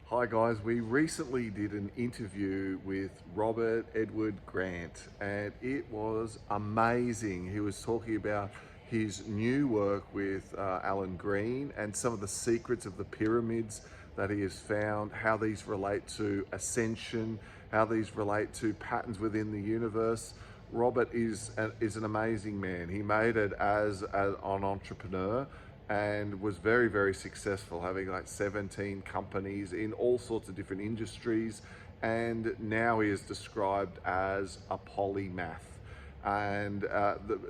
Hi guys, we recently did an interview with Robert Edward Grant and it was amazing. He was talking about his new work with Alan Green and some of the secrets of the pyramids that he has found, how these relate to ascension, how these relate to patterns within the universe. Robert is an amazing man. He made it as an entrepreneur and was very, very successful, having like 17 companies in all sorts of different industries. And now he is described as a polymath. And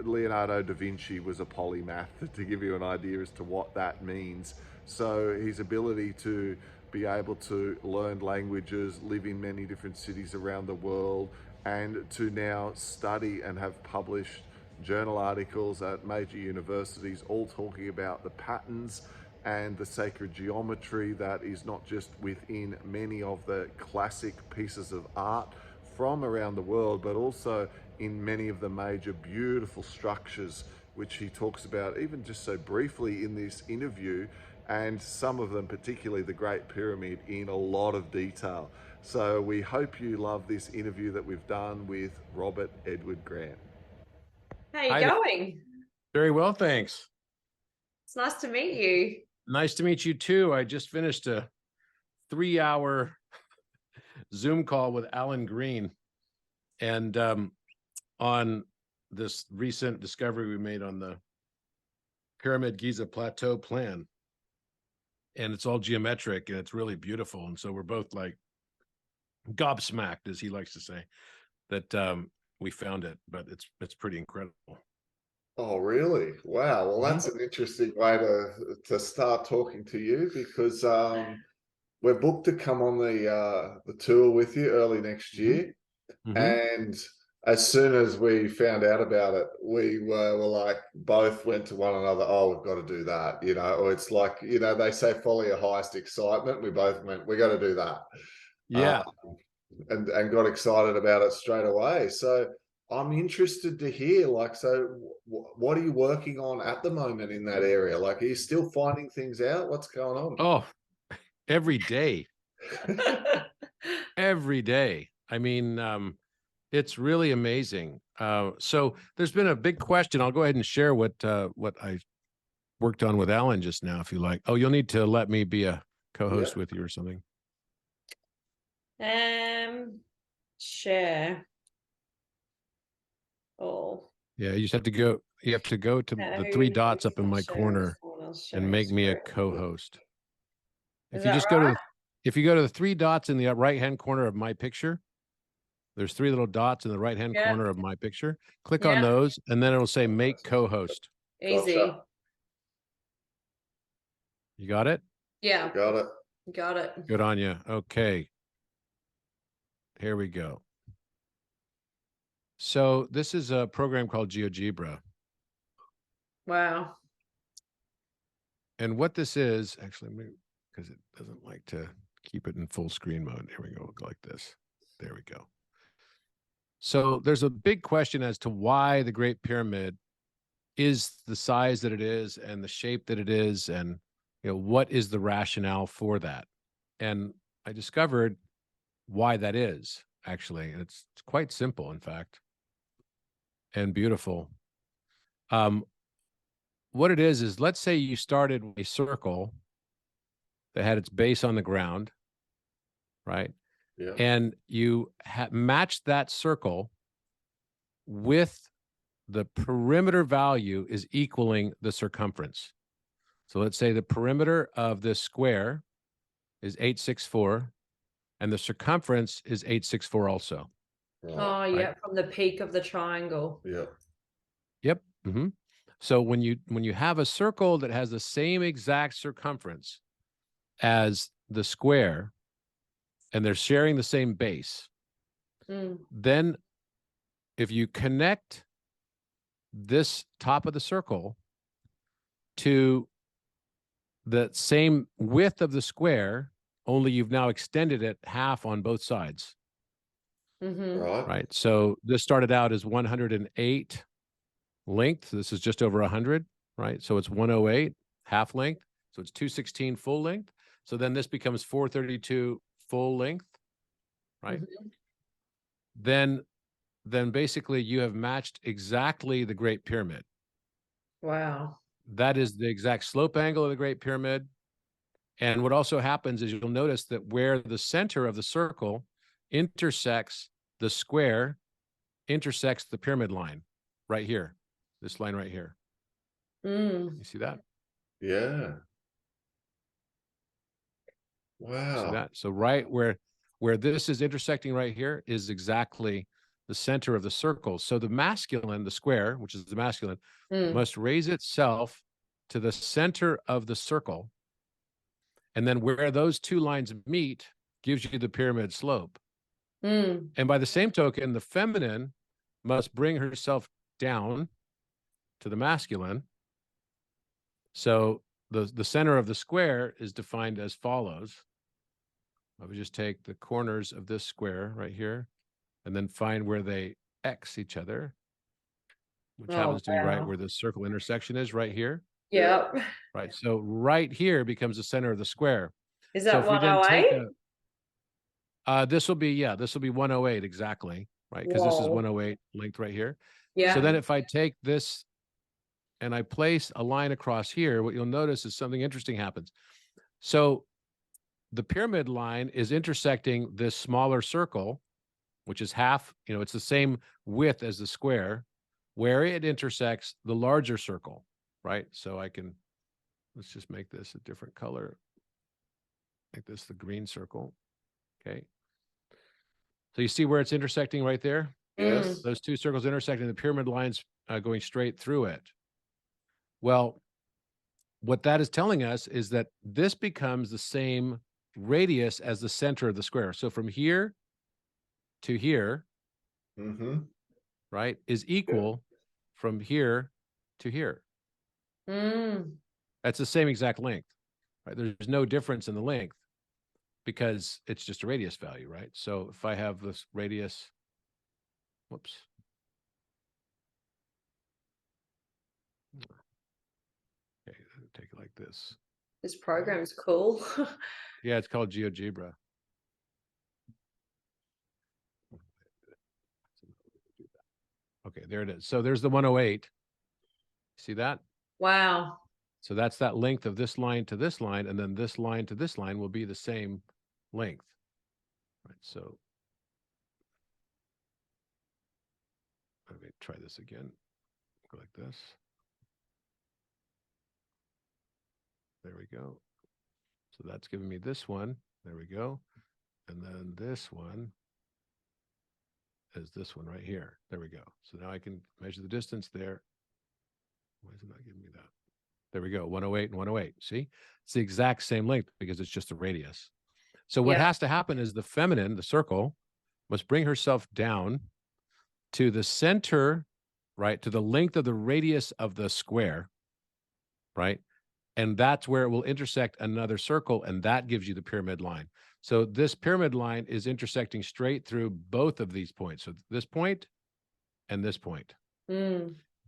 Leonardo da Vinci was a polymath, to give you an idea as to what that means. So his ability to be able to learn languages, live in many different cities around the world, and to now study and have published journal articles at major universities, all talking about the patterns and the sacred geometry that is not just within many of the classic pieces of art from around the world, but also in many of the major beautiful structures, which he talks about even just so briefly in this interview, and some of them, particularly the Great Pyramid, in a lot of detail. So we hope you love this interview that we've done with Robert Edward Grant. How you Hi there. going? Very well, thanks. It's nice to meet you. Nice to meet you too. I just finished a 3-hour Zoom call with Alan Green, and on this recent discovery we made on the Pyramid Giza Plateau plan. And it's all geometric and it's really beautiful. And so we're both like gobsmacked, as he likes to say, that we found it, but it's pretty incredible. Oh, really? Wow. Well, that's an interesting way to start talking to you, because we're booked to come on the tour with you early next year. And as soon as we found out about it, we were like, both went to one another, oh, we've got to do that, or it's like, they say follow your highest excitement. We both went, we got to do that. Yeah. And got excited about it straight away. So I'm interested to hear, like, so what are you working on at the moment in that area? Like, are you still finding things out? What's going on? Oh, every day. Every day. I mean, it's really amazing. So there's been a big question. I'll go ahead and share what I worked on with Alan just now, if you like. Oh, you'll need to let me be a co-host with you or something. Share. Oh. Yeah, you just have to go. You have to go to the 3 dots up in my corner and make me a co-host. If you just go to, if you go to the 3 dots in the right-hand corner of my picture, there's 3 little dots in the right-hand corner of my picture. Click on those, and then it'll say make co-host. Easy. Gotcha. You got it? Yeah. Got it. Got it. Good on you. Okay. Here we go. So this is a program called GeoGebra. Wow. And what this is, actually, because it doesn't like to keep it in full screen mode. Here we go, like this. There we go. So there's a big question as to why the Great Pyramid is the size that it is and the shape that it is, and what is the rationale for that. And I discovered why that is, actually, and it's quite simple, in fact, and beautiful. What it is let's say you started a circle that had its base on the ground, right? Yeah. And you matched that circle with the perimeter value is equaling the circumference. So let's say the perimeter of this square is 864, and the circumference is 864 also. Right. Oh, yeah, right? From the peak of the triangle. Yeah. Yep. So when you have a circle that has the same exact circumference as the square, and they're sharing the same base, then if you connect this top of the circle to the same width of the square, only you've now extended it half on both sides. Right. So this started out as 108 length. This is just over 100, right? So it's 108 half length. So it's 216 full length. So then this becomes 432 full length, right? Then basically you have matched exactly the Great Pyramid. Wow. That is the exact slope angle of the Great Pyramid. And what also happens is you'll notice that where the center of the circle intersects the square, intersects the pyramid line right here, this line right here. You see that? Yeah. Wow. See that? So right where this is intersecting right here is exactly the center of the circle. So the masculine, the square, which is the masculine, must raise itself to the center of the circle. And then where those two lines meet gives you the pyramid slope. And by the same token, the feminine must bring herself down to the masculine. So the center of the square is defined as follows. I would just take the corners of this square right here and then find where they X each other, which happens to be right where the circle intersection is right here. Yep. Right. So right here becomes the center of the square. Is that So if we then take 108? this will be 108 exactly, right? Because this is 108 length right here. Yeah. So then if I take this and I place a line across here, what you'll notice is something interesting happens. So the pyramid line is intersecting this smaller circle, which is half, it's the same width as the square, where it intersects the larger circle, right? So let's just make this a different color. Make this the green circle. Okay. So you see where it's intersecting right there? Yes. Those two circles intersecting, the pyramid lines going straight through it. Well, what that is telling us is that this becomes the same radius as the center of the square. So from here to here, right, is equal from here to here. That's the same exact length, right? There's no difference in the length because it's just a radius value, right? So if I have this radius, whoops. Okay, take it like this. This program is cool. Yeah, it's called GeoGebra. Okay, there it is. So there's the 108. See that? Wow. So that's that length of this line to this line, and then this line to this line will be the same length. Right, so let me try this again. Go like this. There we go. So that's giving me this one. There we go. And then this one is this one right here. There we go. So now I can measure the distance there. Why is it not giving me that? There we go. 108 and 108. See? It's the exact same length because it's just a radius. So what has to happen is the feminine, the circle, must bring herself down to the center, right, to the length of the radius of the square, right? And that's where it will intersect another circle, and that gives you the pyramid line. So this pyramid line is intersecting straight through both of these points. So this point and this point.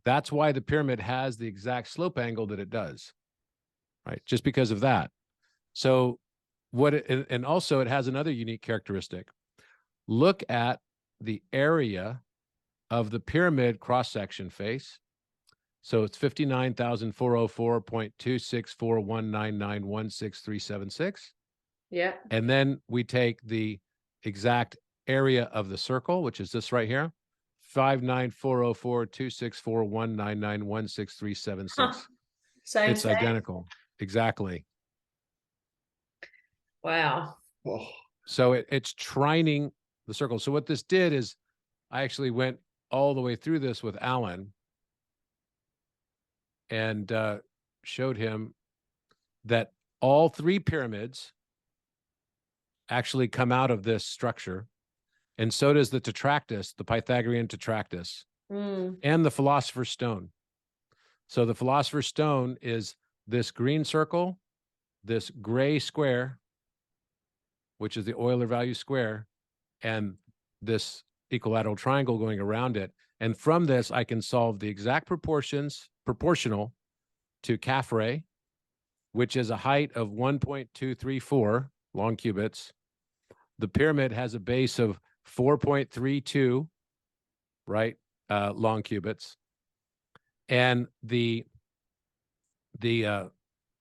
That's why the pyramid has the exact slope angle that it does, right? Just because of that. So and also it has another unique characteristic. Look at the area of the pyramid cross-section face. So it's 59,404.26419916376. Yeah. And then we take the exact area of the circle, which is this right here, 59,404.26419916376. Same. It's identical. Exactly. Wow. So it's trining the circle. So what this did is I actually went all the way through this with Alan and showed him that all three pyramids actually come out of this structure. And so does the tetractys, the Pythagorean tetractys, and the philosopher's stone. So the philosopher's stone is this green circle, this gray square, which is the Euler value square, and this equilateral triangle going around it. And from this, I can solve the exact proportional to Caffrey which is a height of 1.234 long cubits. The pyramid has a base of 4.32, right, long cubits. And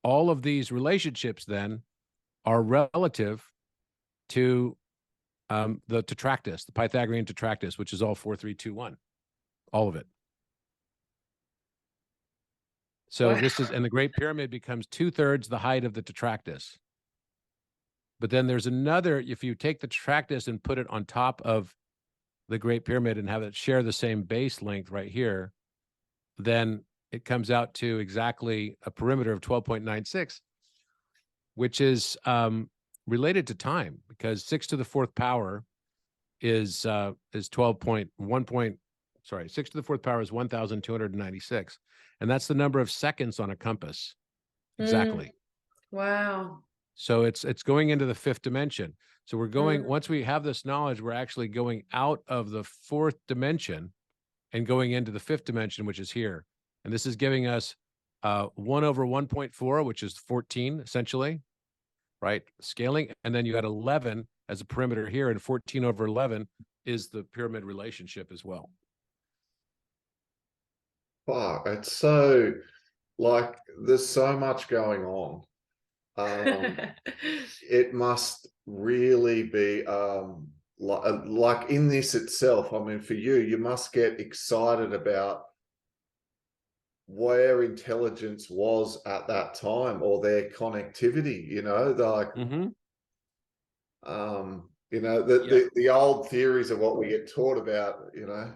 all of these relationships then are relative to the tetractys, the Pythagorean tetractys, which is all 4.321, all of it. So Wow. this is, and the Great Pyramid becomes 2/3 the height of the tetractys. But then there's another, if you take the tetractys and put it on top of the Great Pyramid and have it share the same base length right here, then it comes out to exactly a perimeter of 12.96, which is related to time, because 6 to the 4th power is 12.1 sorry, 6 to the 4th power is 1,296. And that's the number of seconds on a compass. Exactly. Wow. So it's going into the 5th dimension. So we're going, once we have this knowledge, we're actually going out of the 4th dimension and going into the 5th dimension, which is here. And this is giving us 1 over 1.4, which is 14, essentially, right? Scaling. And then you had 11 as a perimeter here, and 14 over 11 is the pyramid relationship as well. Fuck, it's so, like, there's so much going on. It must really be like in this itself. I mean, for you, you must get excited about where intelligence was at that time, or their connectivity, you know, like you know, the old theories of what we get taught about, you know,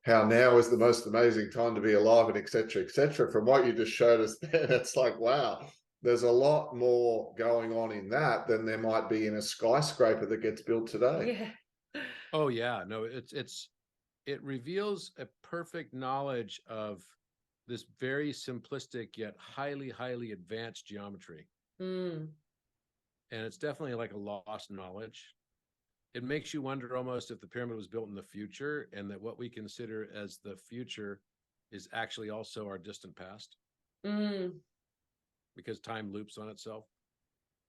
how now is the most amazing time to be alive, and etc., etc. From what you just showed us there, it's like, wow, there's a lot more going on in that than there might be in a skyscraper that gets built today. Yeah. Oh yeah, no, it reveals a perfect knowledge of this very simplistic yet highly advanced geometry. And it's definitely like a lost knowledge. It makes you wonder almost if the pyramid was built in the future, and that what we consider as the future is actually also our distant past. Because time loops on itself.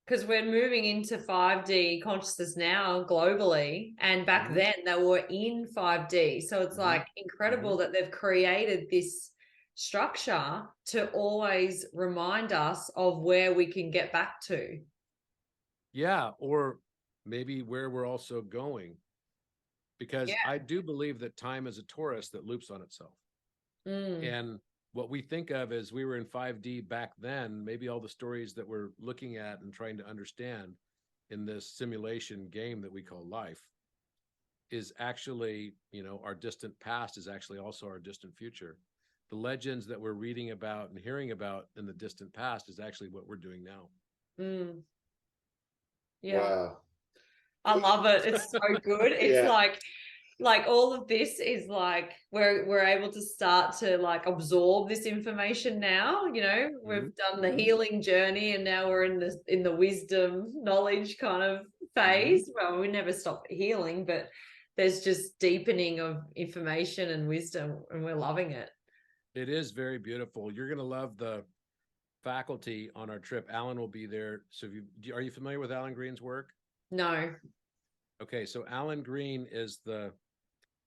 Because we're moving into 5D consciousness now globally, and back then they were in 5D. So it's like incredible that they've created this structure to always remind us of where we can get back to. Yeah, or maybe where we're also going. Because I do believe that time is a torus that loops on itself. And what we think of as we were in 5D back then, maybe all the stories that we're looking at and trying to understand in this simulation game that we call life is actually, you know, our distant past is actually also our distant future. The legends that we're reading about and hearing about in the distant past is actually what we're doing now. Yeah. Wow. I love it. It's so good. It's like all of this is like we're able to start to like absorb this information now. You know, we've done the healing journey, and now we're in the wisdom knowledge kind of phase. Well, we never stop healing, but there's just deepening of information and wisdom, and we're loving it. It is very beautiful. You're going to love the faculty on our trip. Alan will be there. So are you familiar with Alan Green's work? No. Okay, so Alan Green is the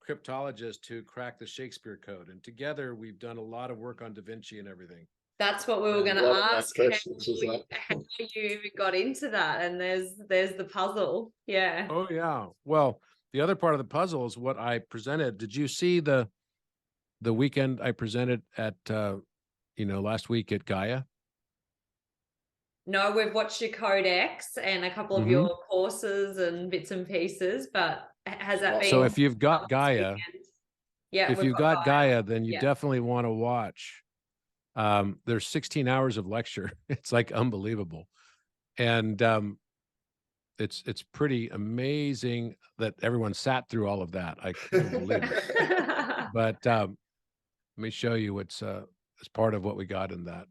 cryptologist who cracked the Shakespeare Code, and together we've done a lot of work on Da Vinci and everything. That's what we were going to ask. How you even got into that, and there's the puzzle. Yeah. Oh yeah. Well, the other part of the puzzle is what I presented. Did you see the weekend I presented at last week at Gaia? No, we've watched your Codex and a couple of your courses and bits and pieces, but has that been? So if you've got Gaia, if you've got Gaia, then you definitely want to watch. There's 16 hours of lecture. It's like unbelievable. And it's pretty amazing that everyone sat through all of that. I couldn't believe it. But let me show you what's as part of what we got in that.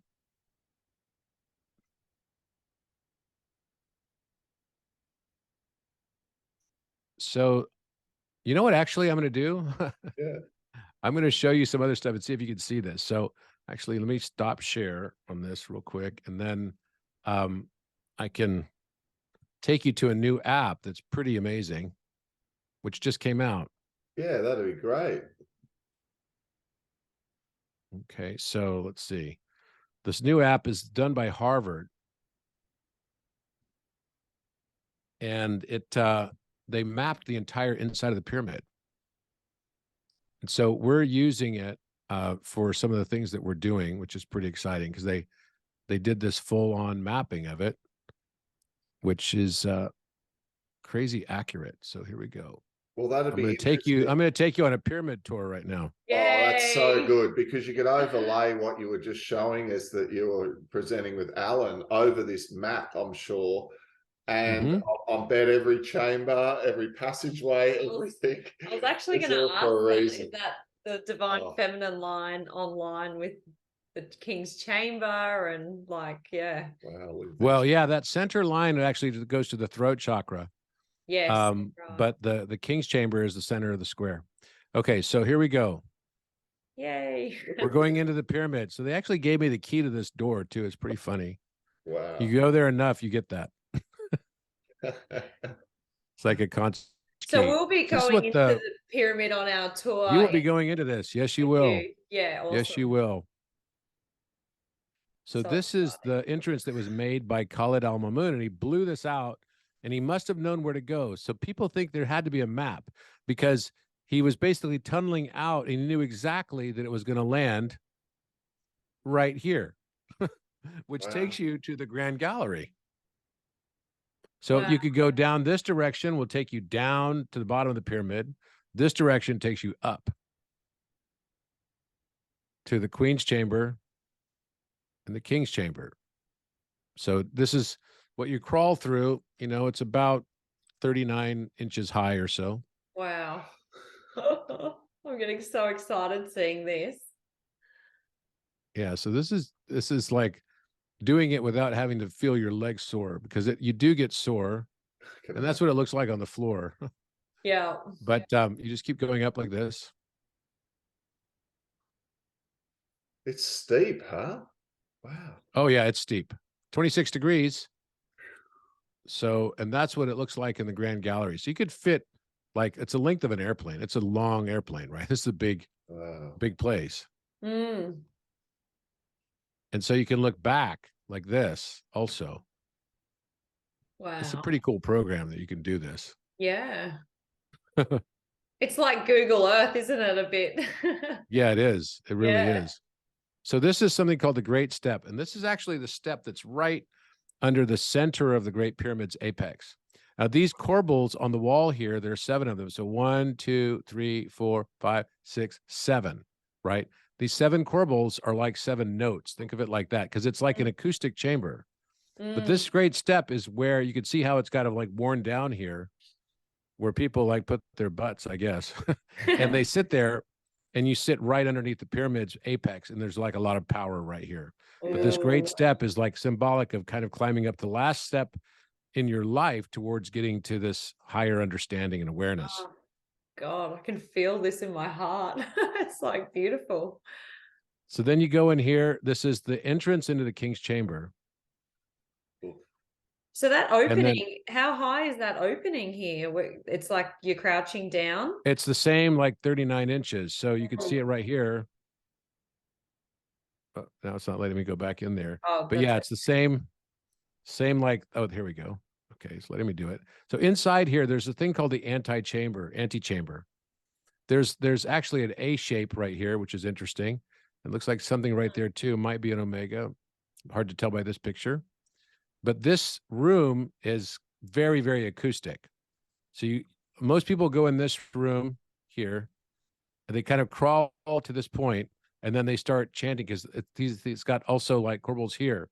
So, you know what actually I'm going to do? I'm going to show you some other stuff and see if you can see this. So actually, let me stop share on this real quick. And then I can take you to a new app that's pretty amazing, which just came out. Yeah, that'd be great. Okay, so let's see. This new app is done by Harvard, and they mapped the entire inside of the pyramid. And so we're using it for some of the things that we're doing, which is pretty exciting because they did this full-on mapping of it, which is crazy accurate. So here we go. Well, that'd I'm be going to take you. I'm going to take you on a pyramid tour right now. Oh, that's so Yay. good, because you could overlay what you were just showing us that you were presenting with Alan over this map, I'm sure. And I bet every chamber, every passageway, everything. I was actually it's going to all ask for a that, reason. is that the divine feminine line online with the King's Chamber and like, yeah. Wow. Well, yeah, that center line actually goes to the throat chakra. Yes. Right. But the King's Chamber is the center of the square. Okay, so here we go. Yay. We're going into the pyramid. So they actually gave me the key to this door too. It's pretty funny. Wow. You go there enough, you get that. It's like a constant. So we'll be going into the pyramid on our tour. You will be going into this. Yes, you will. Yeah. Awesome. Yes, you will. So this is the entrance that was made by Khalid Al-Mamun, and he blew this out, and he must have known where to go. So people think there had to be a map because he was basically tunneling out, and he knew exactly that it was going to land right here, which takes you to the Grand Gallery. So you could go down this direction, will take you down to the bottom of the pyramid. This direction takes you up to the Queen's Chamber and the King's Chamber. So this is what you crawl through. You know, it's about 39 inches high or so. Wow. I'm getting so excited seeing this. Yeah, so this is like doing it without having to feel your legs sore, because you do get sore, and that's what it looks like on the floor. Yeah. But you just keep going up like this. It's steep, huh? Wow. Oh yeah, it's steep. 26 degrees. So, and that's what it looks like in the Grand Gallery. So you could fit, like, it's the length of an airplane. It's a long airplane, right? This is a big place. Mm. And so you can look back like this also. Wow. It's a pretty cool program that you can do this. Yeah. It's like Google Earth, isn't it, a bit? Yeah, it is. It really is. So this is something called the Great Step. And this is actually the step that's right under the center of the Great Pyramid's apex. Now, these corbels on the wall here, there are 7 of them. So 1, 2, 3, 4, 5, 6, 7, right? These 7 corbels are like 7 notes. Think of it like that, because it's like an acoustic chamber. But this Great Step is where you can see how it's kind of like worn down here, where people like put their butts, I guess. And they sit there, and you sit right underneath the pyramid's apex, and there's like a lot of power right here. But this Great Step is like symbolic of kind of climbing up the last step in your life towards getting to this higher understanding and awareness. Oh, God, I can feel this in my heart. It's like beautiful. So then you go in here. This is the entrance into the King's Chamber. So that opening, how high is that opening here? It's like you're crouching down? It's the same, like 39 inches. So you can see it right here. Oh, now it's not letting me go back in there. Oh, but yeah, it's the same like, oh, here we go. Okay, it's letting me do it. So inside here, there's a thing called the antechamber. There's actually an A shape right here, which is interesting. It looks like something right there too. Might be an omega. Hard to tell by this picture. But this room is very, very acoustic. So most people go in this room here, and they kind of crawl to this point, and then they start chanting, because it's got also like corbels here,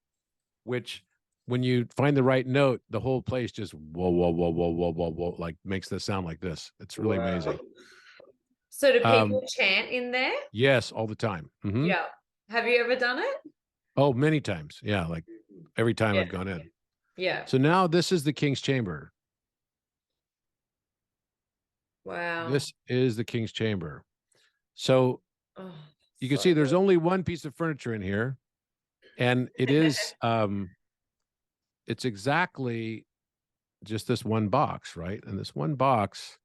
which when you find the right note, the whole place just whoa, whoa, whoa, whoa, whoa, whoa, whoa, like makes the sound like this. It's really amazing. So do people chant in there? Yes, all the time. Mm-hmm. Yeah. Have you ever done it? Oh, many times. Yeah, like every time I've gone in. Yeah. So now this is the King's Chamber. Wow. This is the King's Chamber. So you can see there's only one piece of furniture in here, and it is it's exactly just this one box, right? And this one box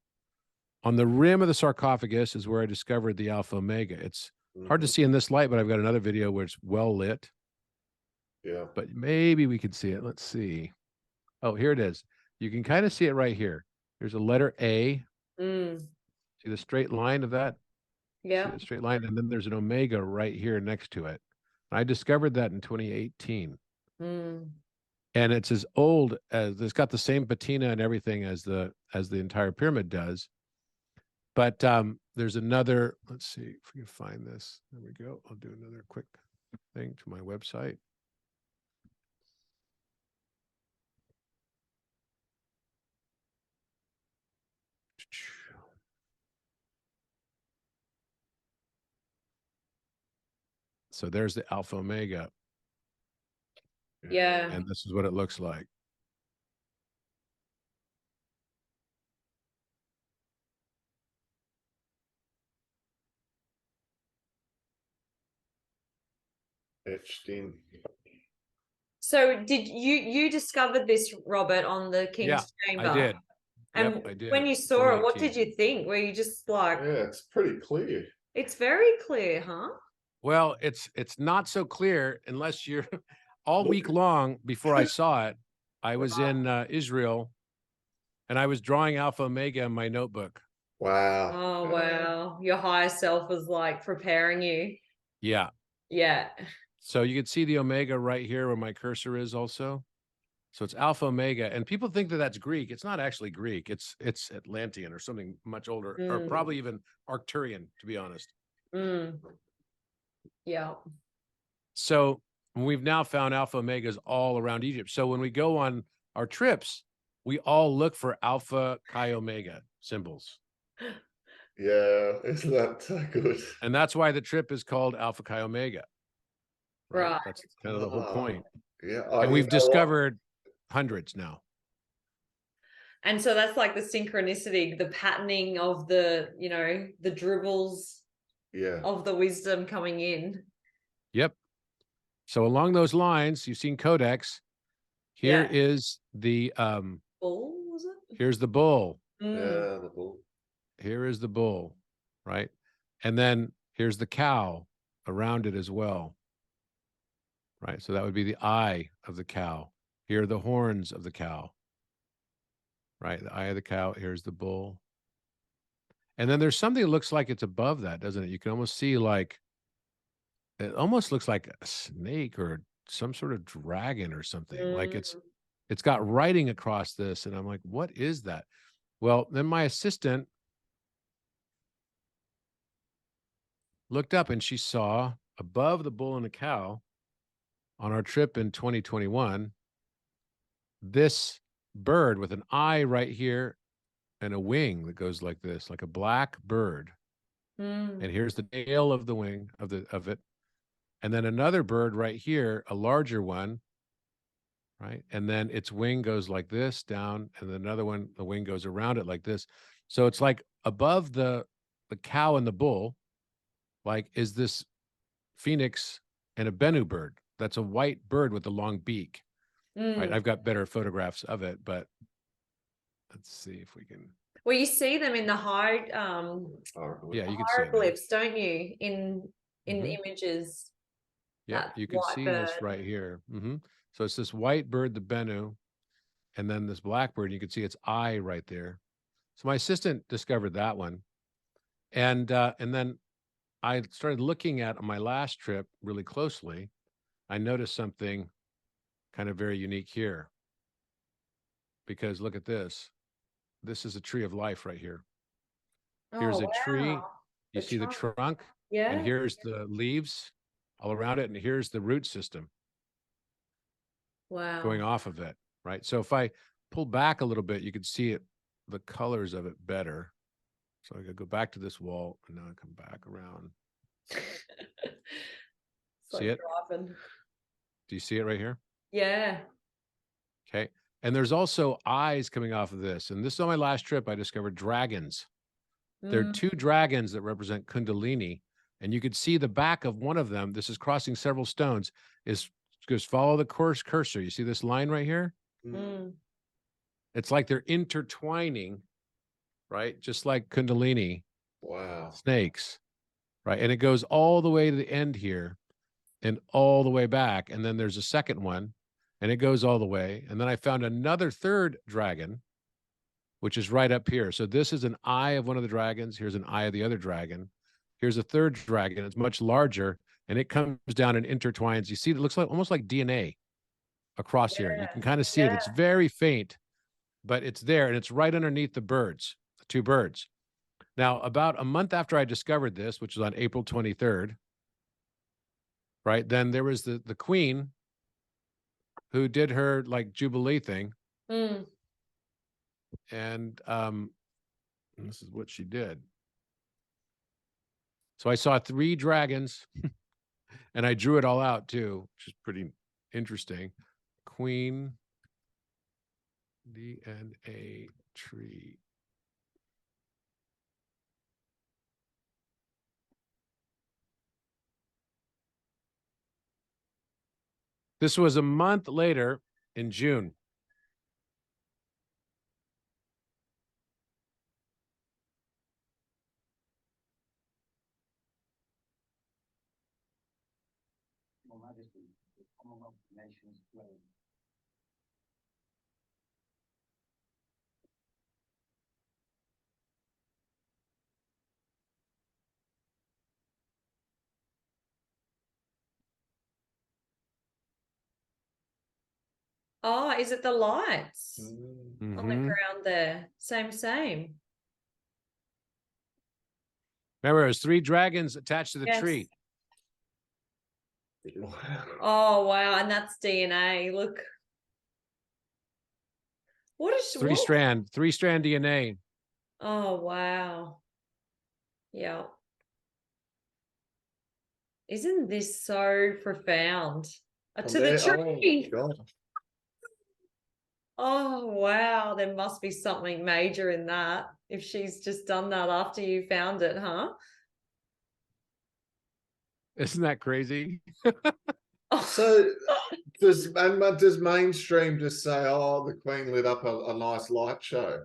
on the rim of the sarcophagus is where I discovered the Alpha Omega. It's hard to see in this light, but I've got another video where it's well lit. Yeah. But maybe we can see it. Let's see. Oh, here it is. You can kind of see it right here. There's a letter A. Mm. See the straight line of that? Yeah. See the straight line? And then there's an omega right here next to it. I discovered that in 2018. Mm. And it's as old as, it's got the same patina and everything as the entire pyramid does. But there's another, let's see if we can find this. There we go. I'll do another quick thing to my website. So there's the Alpha Omega. Yeah. And this is what it looks like. Etched in. So did you discovered this, Robert, on the King's Chamber? I did. And yep, I did. when you saw it, what 2018. did you think? Were you just like, Yeah, it's pretty clear. it's very clear, huh? Well, it's not so clear unless you're all week long before I saw it. I was in Israel and I was drawing Alpha Omega in my notebook. Wow. Oh, wow. Your higher self was like preparing you. Yeah. Yeah. So you can see the Omega right here where my cursor is also. So it's Alpha Omega, and people think that that's Greek. It's not actually Greek. It's Atlantean or something much older, or probably even Arcturian, to be honest. Mm. Yeah. So we've now found Alpha Omegas all around Egypt. So when we go on our trips, we all look for Alpha Chi Omega symbols. Yeah, isn't that good? And that's why the trip is called Alpha Chi Omega. Right. That's kind of the whole point. Yeah. And we've discovered hundreds now. And so that's like the synchronicity, the patterning of the, you know, the dribbles of the wisdom coming in. Yep. So along those lines, you've seen Codex. Here is the bull, was it? Here's the bull. Yeah, the bull. Here is the bull, right? And then here's the cow around it as well. Right. So that would be the eye of the cow. Here are the horns of the cow. Right. The eye of the cow. Here's the bull. And then there's something that looks like it's above that, doesn't it? You can almost see like, it almost looks like a snake or some sort of dragon or something. Like it's got writing across this. And I'm like, what is that? Well, then my assistant looked up and she saw above the bull and the cow on our trip in 2021, this bird with an eye right here and a wing that goes like this, like a black bird. And here's the tail of the wing of it. And then another bird right here, a larger one, right? And then its wing goes like this down, and then another one, the wing goes around it like this. So it's like above the cow and the bull, like is this phoenix and a Bennu bird. That's a white bird with a long beak. Right. I've got better photographs of it, but let's see if we can. Well, you see them in the yeah, you can see hieroglyphs, don't you? In images. Yeah, you can see this right here. So it's this white bird, the Bennu, and then this black bird. You can see its eye right there. So my assistant discovered that one, and then I started looking at on my last trip really closely. I noticed something kind of very unique here, because look at this. This is a tree of life right here. Here's a tree. You see the trunk? Yeah. And here's the leaves all around it. And here's the root system. Wow. Going off of it, right? So if I pull back a little bit, you can see it, the colors of it better. So I could go back to this wall and now I come back around. See it? Driving. Do you see it right here? Yeah. Okay. And there's also eyes coming off of this. And this is on my last trip, I discovered dragons. There are two dragons that represent Kundalini. And you could see the back of one of them. This is crossing several stones, is just follow the course cursor. You see this line right here? Mm. It's like they're intertwining, right? Just like Kundalini Wow. snakes, right? And it goes all the way to the end here and all the way back. And then there's a second one and it goes all the way. And then I found another third dragon, which is right up here. So this is an eye of one of the dragons. Here's an eye of the other dragon. Here's a third dragon. It's much larger and it comes down and intertwines. You see, it looks like almost like DNA across here. You can kind of see it. It's very faint, but it's there and it's right underneath the birds, the two birds. Now, about a month after I discovered this, which was on April 23rd, right, then there was the queen who did her like Jubilee thing. Mm. And this is what she did. So I saw 3 dragons and I drew it all out too, which is pretty interesting. Queen, DNA tree. This was a month later in June. Oh, is it the lights on the Mhm. ground there? Same. Remember, it was 3 dragons attached to the Yes. tree. Oh, wow. And that's DNA. Look. What is Three strand DNA. Oh, wow. Yeah. Isn't this so profound? To the tree. Oh, God. Oh, wow. There must be something major in that if she's just done that after you found it, huh? Isn't that crazy? So does mainstream just say, "Oh, the Queen lit up a nice light show"?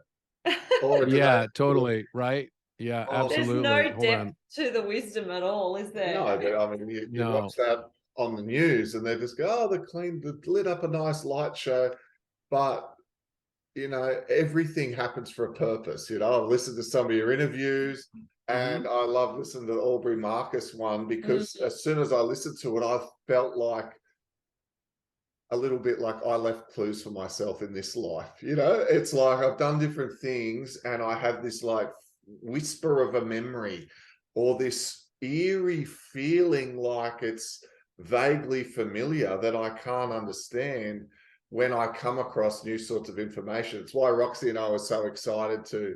Or do Yeah, they, totally. Right. Yeah, Oh, There's absolutely. no Hold depth on. to the wisdom at all, is there? No, but I mean, you No. watch that on the news and they just go, "Oh, the Queen lit up a nice light show," but you know, everything happens for a purpose. You know, I've listened to some of your interviews and I love listening to the Aubrey Marcus one because as soon as I listened to it, I felt like a little bit like I left clues for myself in this life. You know, it's like I've done different things and I have this like whisper of a memory or this eerie feeling like it's vaguely familiar that I can't understand when I come across new sorts of information. It's why Roxy and I were so excited to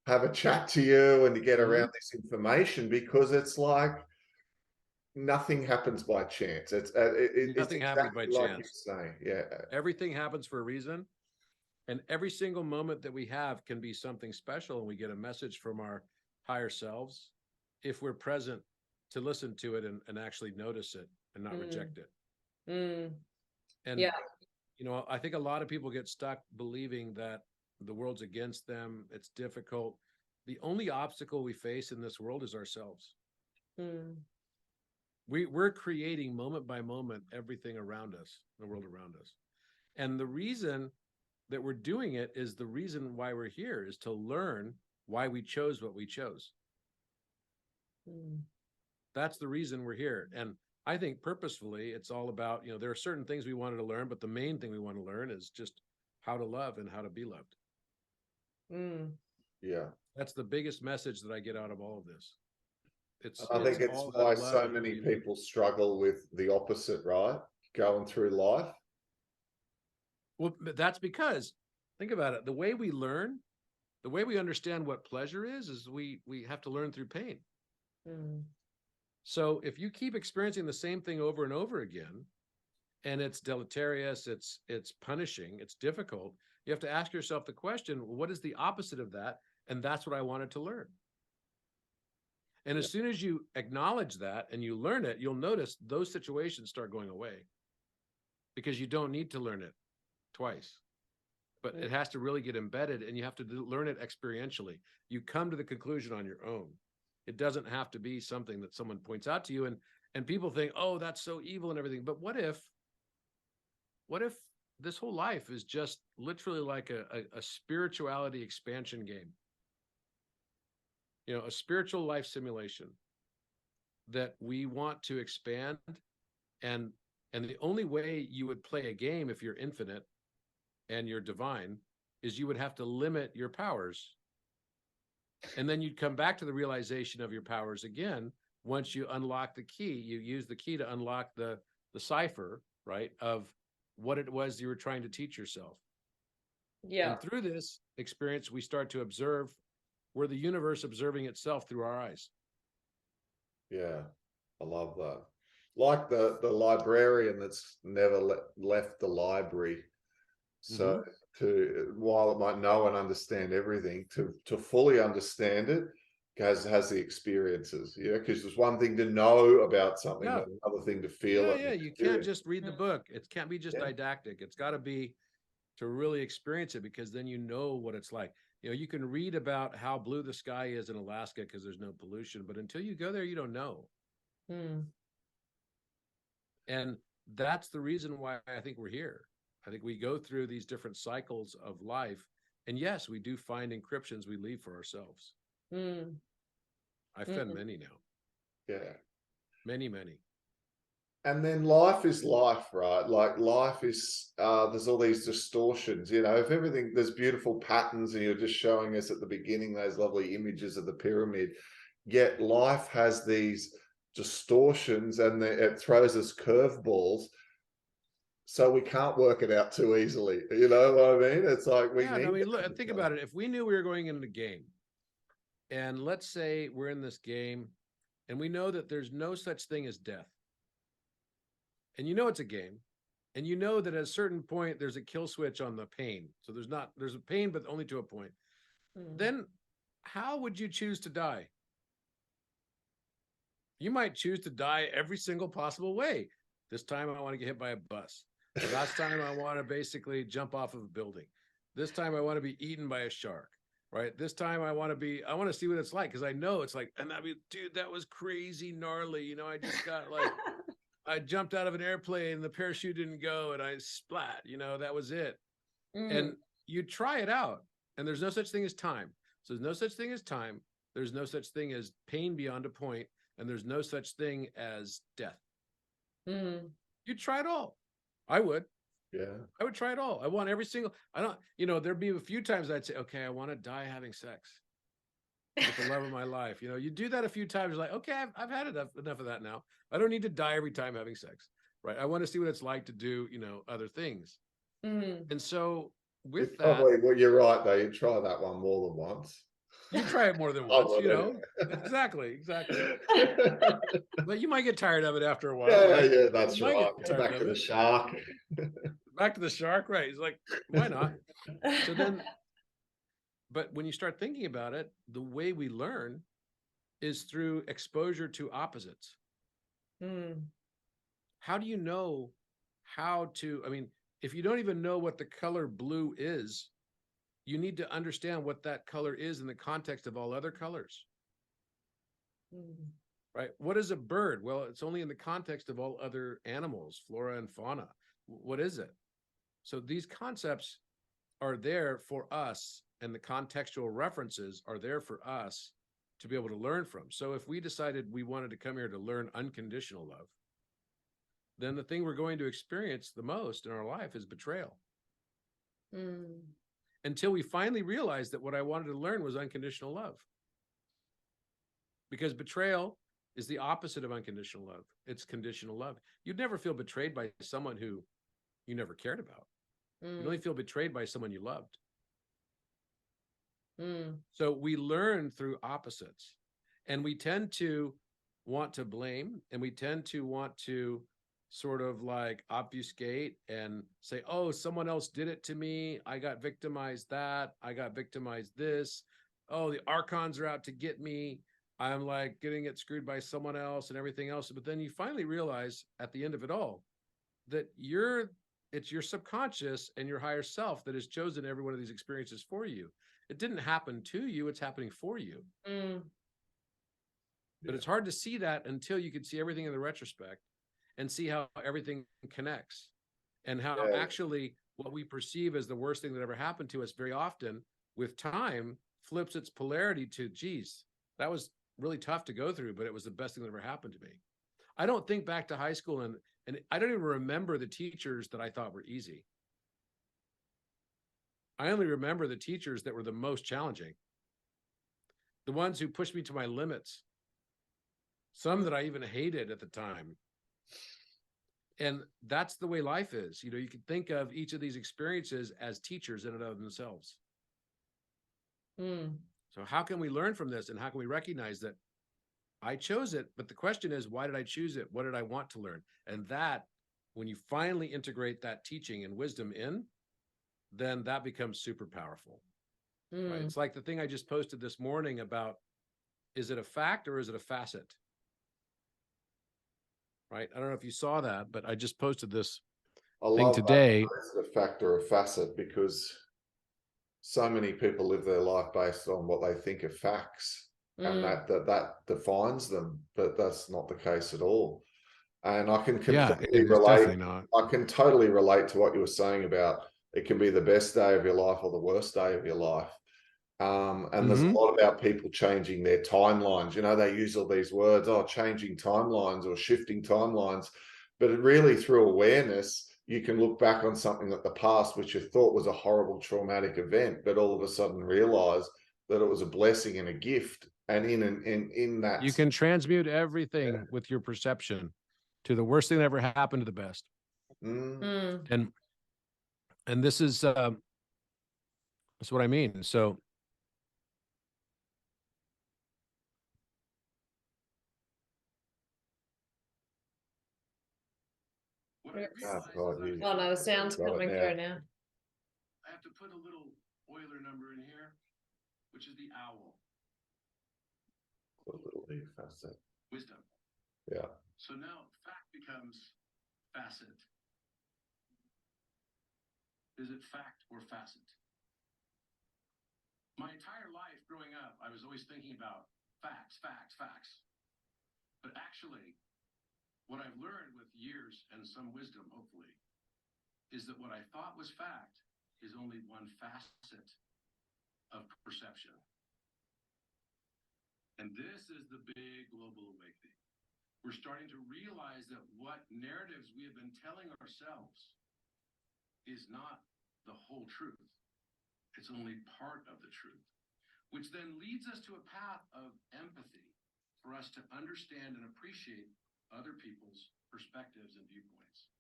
have a chat to you and to get around this information, because it's like nothing happens by chance. Nothing happens by like chance. you say. Yeah. Everything happens for a reason. And every single moment that we have can be something special. And we get a message from our higher selves if we're present to listen to it and actually notice it and not reject it. And, you know, I think a lot of people get stuck believing that the world's against them. It's difficult. The only obstacle we face in this world is ourselves. We're creating moment by moment everything around us, the world around us. And the reason that we're doing it is the reason why we're here, is to learn why we chose what we chose. That's the reason we're here. And I think purposefully, it's all about, you know, there are certain things we wanted to learn, but the main thing we want to learn is just how to love and how to be loved. Yeah. That's the biggest message that I get out of all of this. I think it's all why about love so and many believing. people struggle with the opposite, right? Going through life. Well, that's because, think about it, the way we learn, the way we understand what pleasure is we have to learn through pain. So if you keep experiencing the same thing over and over again, and it's deleterious, it's punishing, it's difficult, you have to ask yourself the question, what is the opposite of that? And that's what I wanted to learn. And as soon as you acknowledge that and you learn it, you'll notice those situations start going away. because you don't need to learn it twice. But it has to really get embedded, and you have to learn it experientially. You come to the conclusion on your own. It doesn't have to be something that someone points out to you, and people think, oh, that's so evil and everything. But what if this whole life is just literally like a spirituality expansion game? A spiritual life simulation that we want to expand. And the only way you would play a game if you're infinite and you're divine is you would have to limit your powers. And then you'd come back to the realization of your powers again. Once you unlock the key, you use the key to unlock the cipher, right, of what it was you were trying to teach yourself. Yeah. And through this experience, we start to observe, we're the universe observing itself through our eyes. Yeah, I love that. Like the librarian that's never left the library. So while it might know and understand everything, to fully understand it has the experiences. Yeah, because there's one thing to know about something, but another thing to feel it. Yeah, you can't just read the book. It can't be just didactic. It's got to be to really experience it, because then you know what it's like. You can read about how blue the sky is in Alaska because there's no pollution, but until you go there, you don't know. And that's the reason why I think we're here. I think we go through these different cycles of life. And yes, we do find encryptions we leave for ourselves. I've found many now. Yeah. Many. And then life is life, right? Like life is, there's all these distortions, if everything, there's beautiful patterns, and you're just showing us at the beginning those lovely images of the pyramid, yet life has these distortions, and it throws us curveballs, so we can't work it out too easily. You know what I mean? It's like look, think about it. If we knew we were going into a game, and let's say we're in this game, and we know that there's no such thing as death, and it's a game, and that at a certain point there's a kill switch on the pain. So there's a pain, but only to a point. Then how would you choose to die? You might choose to die every single possible way. This time I want to get hit by a bus. Last time I want to basically jump off of a building. This time I want to be eaten by a shark, right? This time I want to see what it's like, because I know it's like, and dude, that was crazy gnarly. I just got like, I jumped out of an airplane, the parachute didn't go, and I splat, that was it. And you try it out, and there's no such thing as time. So there's no such thing as time. There's no such thing as pain beyond a point, and there's no such thing as death. You try it all. I would. Yeah. I would try it all. I want every single, there'd be a few times I'd say, okay, I want to die having sex with the love of my life. You do that a few times, like, okay, I've had enough of that now. I don't need to die every time having sex, right? I want to see what it's like to do, other things. And so with that, well, you're right though. You try that one more than once. You try it more than once, Exactly. But you might get tired of it after a while. Yeah, that's right. Back to the shark. Back to the shark, right? It's like, why not? So then, but when you start thinking about it, the way we learn is through exposure to opposites. How do you know if you don't even know what the color blue is, you need to understand what that color is in the context of all other colors. Right? What is a bird? Well, it's only in the context of all other animals, flora and fauna. What is it? So these concepts are there for us, and the contextual references are there for us to be able to learn from. So if we decided we wanted to come here to learn unconditional love, then the thing we're going to experience the most in our life is betrayal. Until we finally realized that what I wanted to learn was unconditional love. Because betrayal is the opposite of unconditional love. It's conditional love. You'd never feel betrayed by someone who you never cared about. You only feel betrayed by someone you loved. So we learn through opposites, and we tend to want to blame, and we tend to want to sort of like obfuscate and say, oh, someone else did it to me. I got victimized that. I got victimized this. Oh, the archons are out to get me. I'm like getting it screwed by someone else and everything else. But then you finally realize at the end of it all that you're it's your subconscious and your higher self that has chosen every one of these experiences for you. It didn't happen to you, it's happening for you. But it's hard to see that until you can see everything in the retrospect and see how everything connects, and how actually what we perceive as the worst thing that ever happened to us very often with time flips its polarity to, geez, that was really tough to go through, but it was the best thing that ever happened to me. I don't think back to high school and I don't even remember the teachers that I thought were easy. I only remember the teachers that were the most challenging, the ones who pushed me to my limits, some that I even hated at the time. And that's the way life is. You know, you can think of each of these experiences as teachers in and of themselves. So how can we learn from this, and how can we recognize that I chose it, but the question is, why did I choose it? What did I want to learn? And that, when you finally integrate that teaching and wisdom in, then that becomes super powerful. Right? It's like the thing I just posted this morning about, is it a fact or is it a facet? Right? I don't know if you saw that, but I just posted this thing today. Is it a fact or a facet? Because so many people live their life based on what they think are facts, and that defines them, but that's not the case at all. And I can completely relate. I can totally relate to what you were saying about it can be the best day of your life or the worst day of your life. And there's a lot about people changing their timelines. You know, they use all these words, changing timelines or shifting timelines, but it really, through awareness, you can look back on something at the past which you thought was a horrible traumatic event, but all of a sudden realize that it was a blessing and a gift. And in that, you can transmute everything with your perception, to the worst thing that ever happened to the best. And this is that's what I mean. So no, the sound's coming through now. I have to put a little Euler number in here, which is the owl. A little facet. Wisdom. Yeah. So now fact becomes facet. Is it fact or facet? My entire life growing up, I was always thinking about facts. But actually, what I've learned with years and some wisdom, hopefully, is that what I thought was fact is only one facet of perception. And this is the big global awakening. We're starting to realize that what narratives we have been telling ourselves is not the whole truth. It's only part of the truth, which then leads us to a path of empathy for us to understand and appreciate other people's perspectives and viewpoints.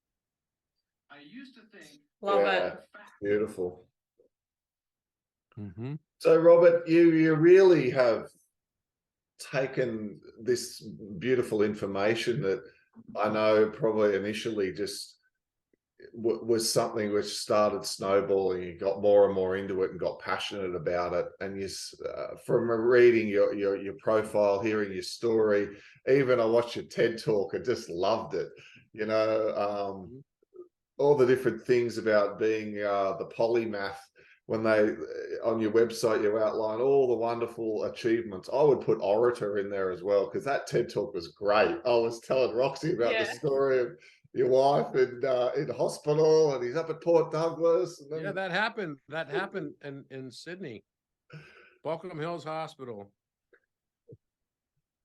I used to think, love it. Beautiful. So, Robert, you really have taken this beautiful information that I know probably initially just was something which started snowballing. You got more and more into it and got passionate about it. And you, from reading your profile, hearing your story, even I watched your TED talk, I just loved it. You know, all the different things about being the polymath. When they, on your website, you outline all the wonderful achievements. I would put orator in there as well, because that TED talk was great. I was telling Roxy about the story of your wife in hospital, and he's up at Port Douglas. And then... that happened. That happened in Sydney, Baulkham Hills Hospital.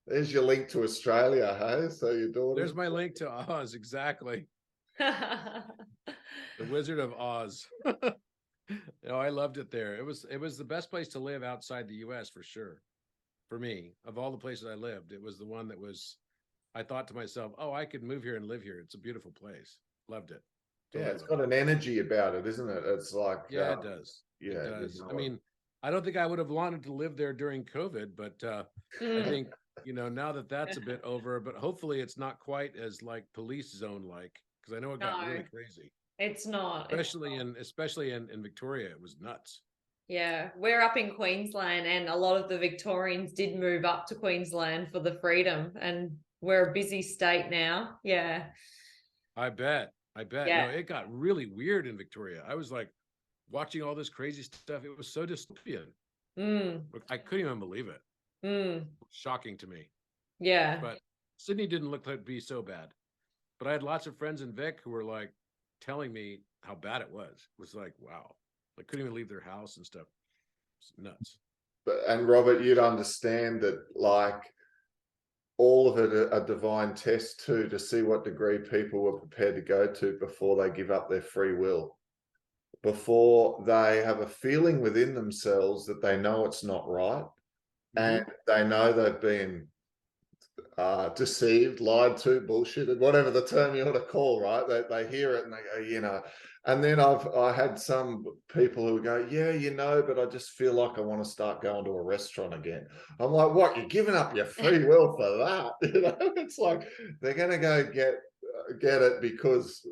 There's your link to Australia, hey? So your daughter. There's my link to Oz, exactly. The Wizard of Oz. No, I loved it there. It was the best place to live outside the U.S. for sure. For me, of all the places I lived, it was the one that was. I thought to myself, "Oh, I could move here and live here. It's a beautiful place. Loved it." Totally it's got an energy about it, isn't it? It's like it does. Yeah, it does. You know, I mean, I don't think I would have wanted to live there during COVID, but I think now that that's a bit over. But hopefully, it's not quite as like police zone like, because I know it got really crazy. It's not. Especially in Victoria, it was nuts. Yeah, we're up in Queensland, and a lot of the Victorians did move up to Queensland for the freedom, and we're a busy state now. Yeah. I bet. I bet. Yeah. No, it got really weird in Victoria. I was like watching all this crazy stuff. It was so dystopian. I couldn't even believe it. Shocking to me. Yeah. But Sydney didn't look like to be so bad. But I had lots of friends in Vic who were like telling me how bad it was. It was like, wow. I couldn't even leave their house and stuff. It's nuts. And Robert, you'd understand that, like, all of it a divine test too, to see what degree people were prepared to go to before they give up their free will, before they have a feeling within themselves that they know it's not right, and they know they've been deceived, lied to, bullshitted, whatever the term you want to call, right? They hear it and they go, you know. And then I had some people who go, yeah, you know, but I just feel like I want to start going to a restaurant again. I'm like, what? You're giving up your free will for that? You know, it's like they're going to go get it because.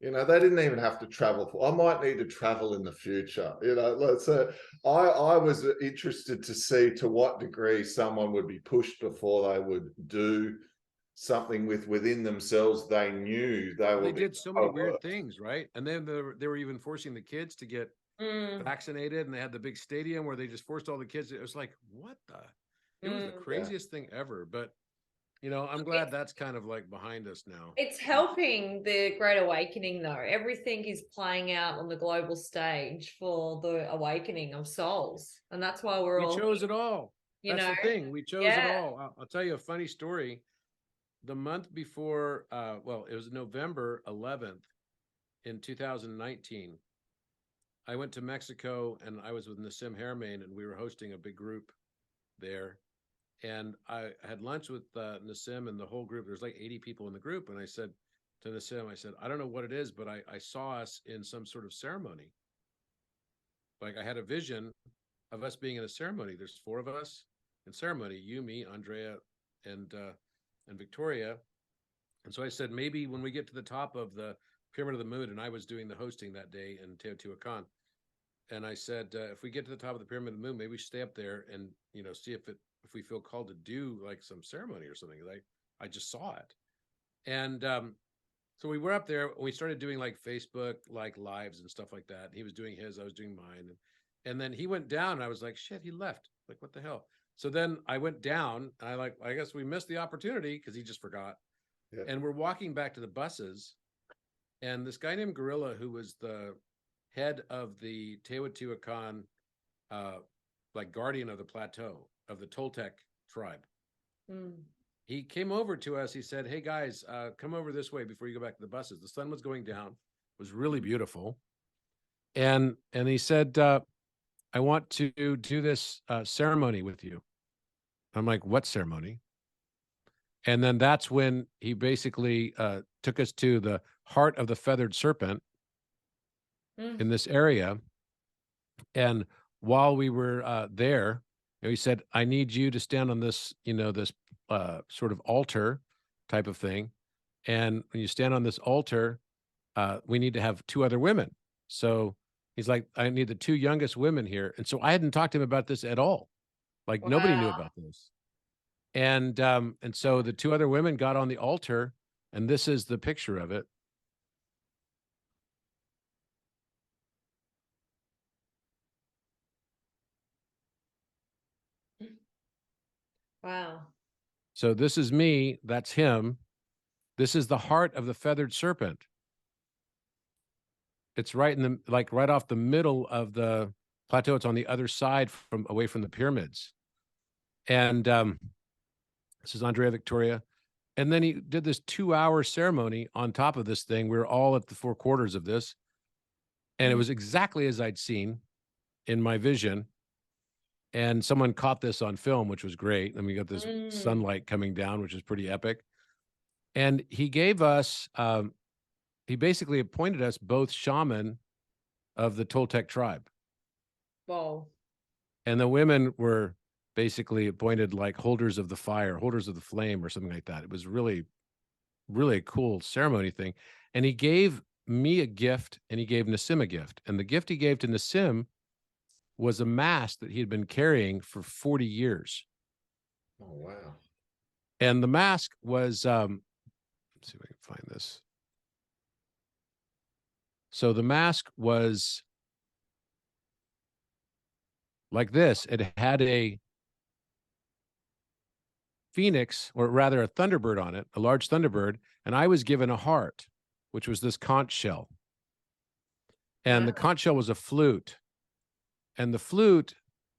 You know, they didn't even have to travel. I might need to travel in the future. You know, so I was interested to see to what degree someone would be pushed before they would do something within themselves. They knew they did so many weird things, right? And then they were even forcing the kids to get vaccinated, and they had the big stadium where they just forced all the kids. It was like, what the? It was the craziest thing ever. But you know, I'm glad that's kind of like behind us now. It's helping the Great Awakening, though. Everything is playing out on the global stage for the awakening of souls. And that's why we chose it all. That's the thing. We chose it all. I'll tell you a funny story. The month before, well, it was November 11th in 2019. I went to Mexico and I was with Nassim Haramein, and we were hosting a big group there. And I had lunch with Nassim and the whole group. There's like 80 people in the group. And I said to Nassim, I said, I don't know what it is, but I saw us in some sort of ceremony. Like I had a vision of us being in a ceremony. There's 4 of us in ceremony, you, me, Andrea, and Victoria. And so I said, maybe when we get to the top of the Pyramid of the Moon, and I was doing the hosting that day in Teotihuacan. And I said, if we get to the top of the Pyramid of the Moon, maybe we should stay up there and, you know, see if we feel called to do like some ceremony or something. Like I just saw it. And so we were up there and we started doing like Facebook, like lives and stuff like that. He was doing his, I was doing mine. And then he went down and I was like, shit, he left. Like, what the hell? So then I went down and I guess we missed the opportunity because he just forgot. Yeah. And we're walking back to the buses. And this guy named Gorilla, who was the head of the Teotihuacan, like guardian of the plateau of the Toltec tribe. He came over to us. He said, hey guys, come over this way before you go back to the buses. The sun was going down. It was really beautiful. And he said, I want to do this ceremony with you. I'm like, what ceremony? And then that's when he basically took us to the heart of the feathered serpent in this area. And while we were there, he said, I need you to stand on this, you know, this sort of altar type of thing. And when you stand on this altar, we need to have 2 other women. So he's like, I need the 2 youngest women here. And so I hadn't talked to him about this at all. Like nobody knew about this. And so the 2 other women got on the altar, and this is the picture of it. Wow. So this is me, that's him. This is the heart of the feathered serpent. It's right in the, like right off the middle of the plateau. It's on the other side away from the pyramids. And this is Andrea Victoria. And then he did this 2-hour ceremony on top of this thing. We were all at the 4 quarters of this. And it was exactly as I'd seen in my vision. And someone caught this on film, which was great. And we got this sunlight coming down, which is pretty epic. And he gave us, he basically appointed us both shaman of the Toltec tribe. Wow. And the women were basically appointed like holders of the fire, holders of the flame or something like that. It was really, really a cool ceremony thing. And he gave me a gift and he gave Nassim a gift. And the gift he gave to Nassim was a mask that he had been carrying for 40 years. Oh, wow. And the mask was, let's see if I can find this. So the mask was like this. It had a phoenix, or rather a thunderbird on it, a large thunderbird, and I was given a heart, which was this conch shell. And the conch shell was a flute, and the flute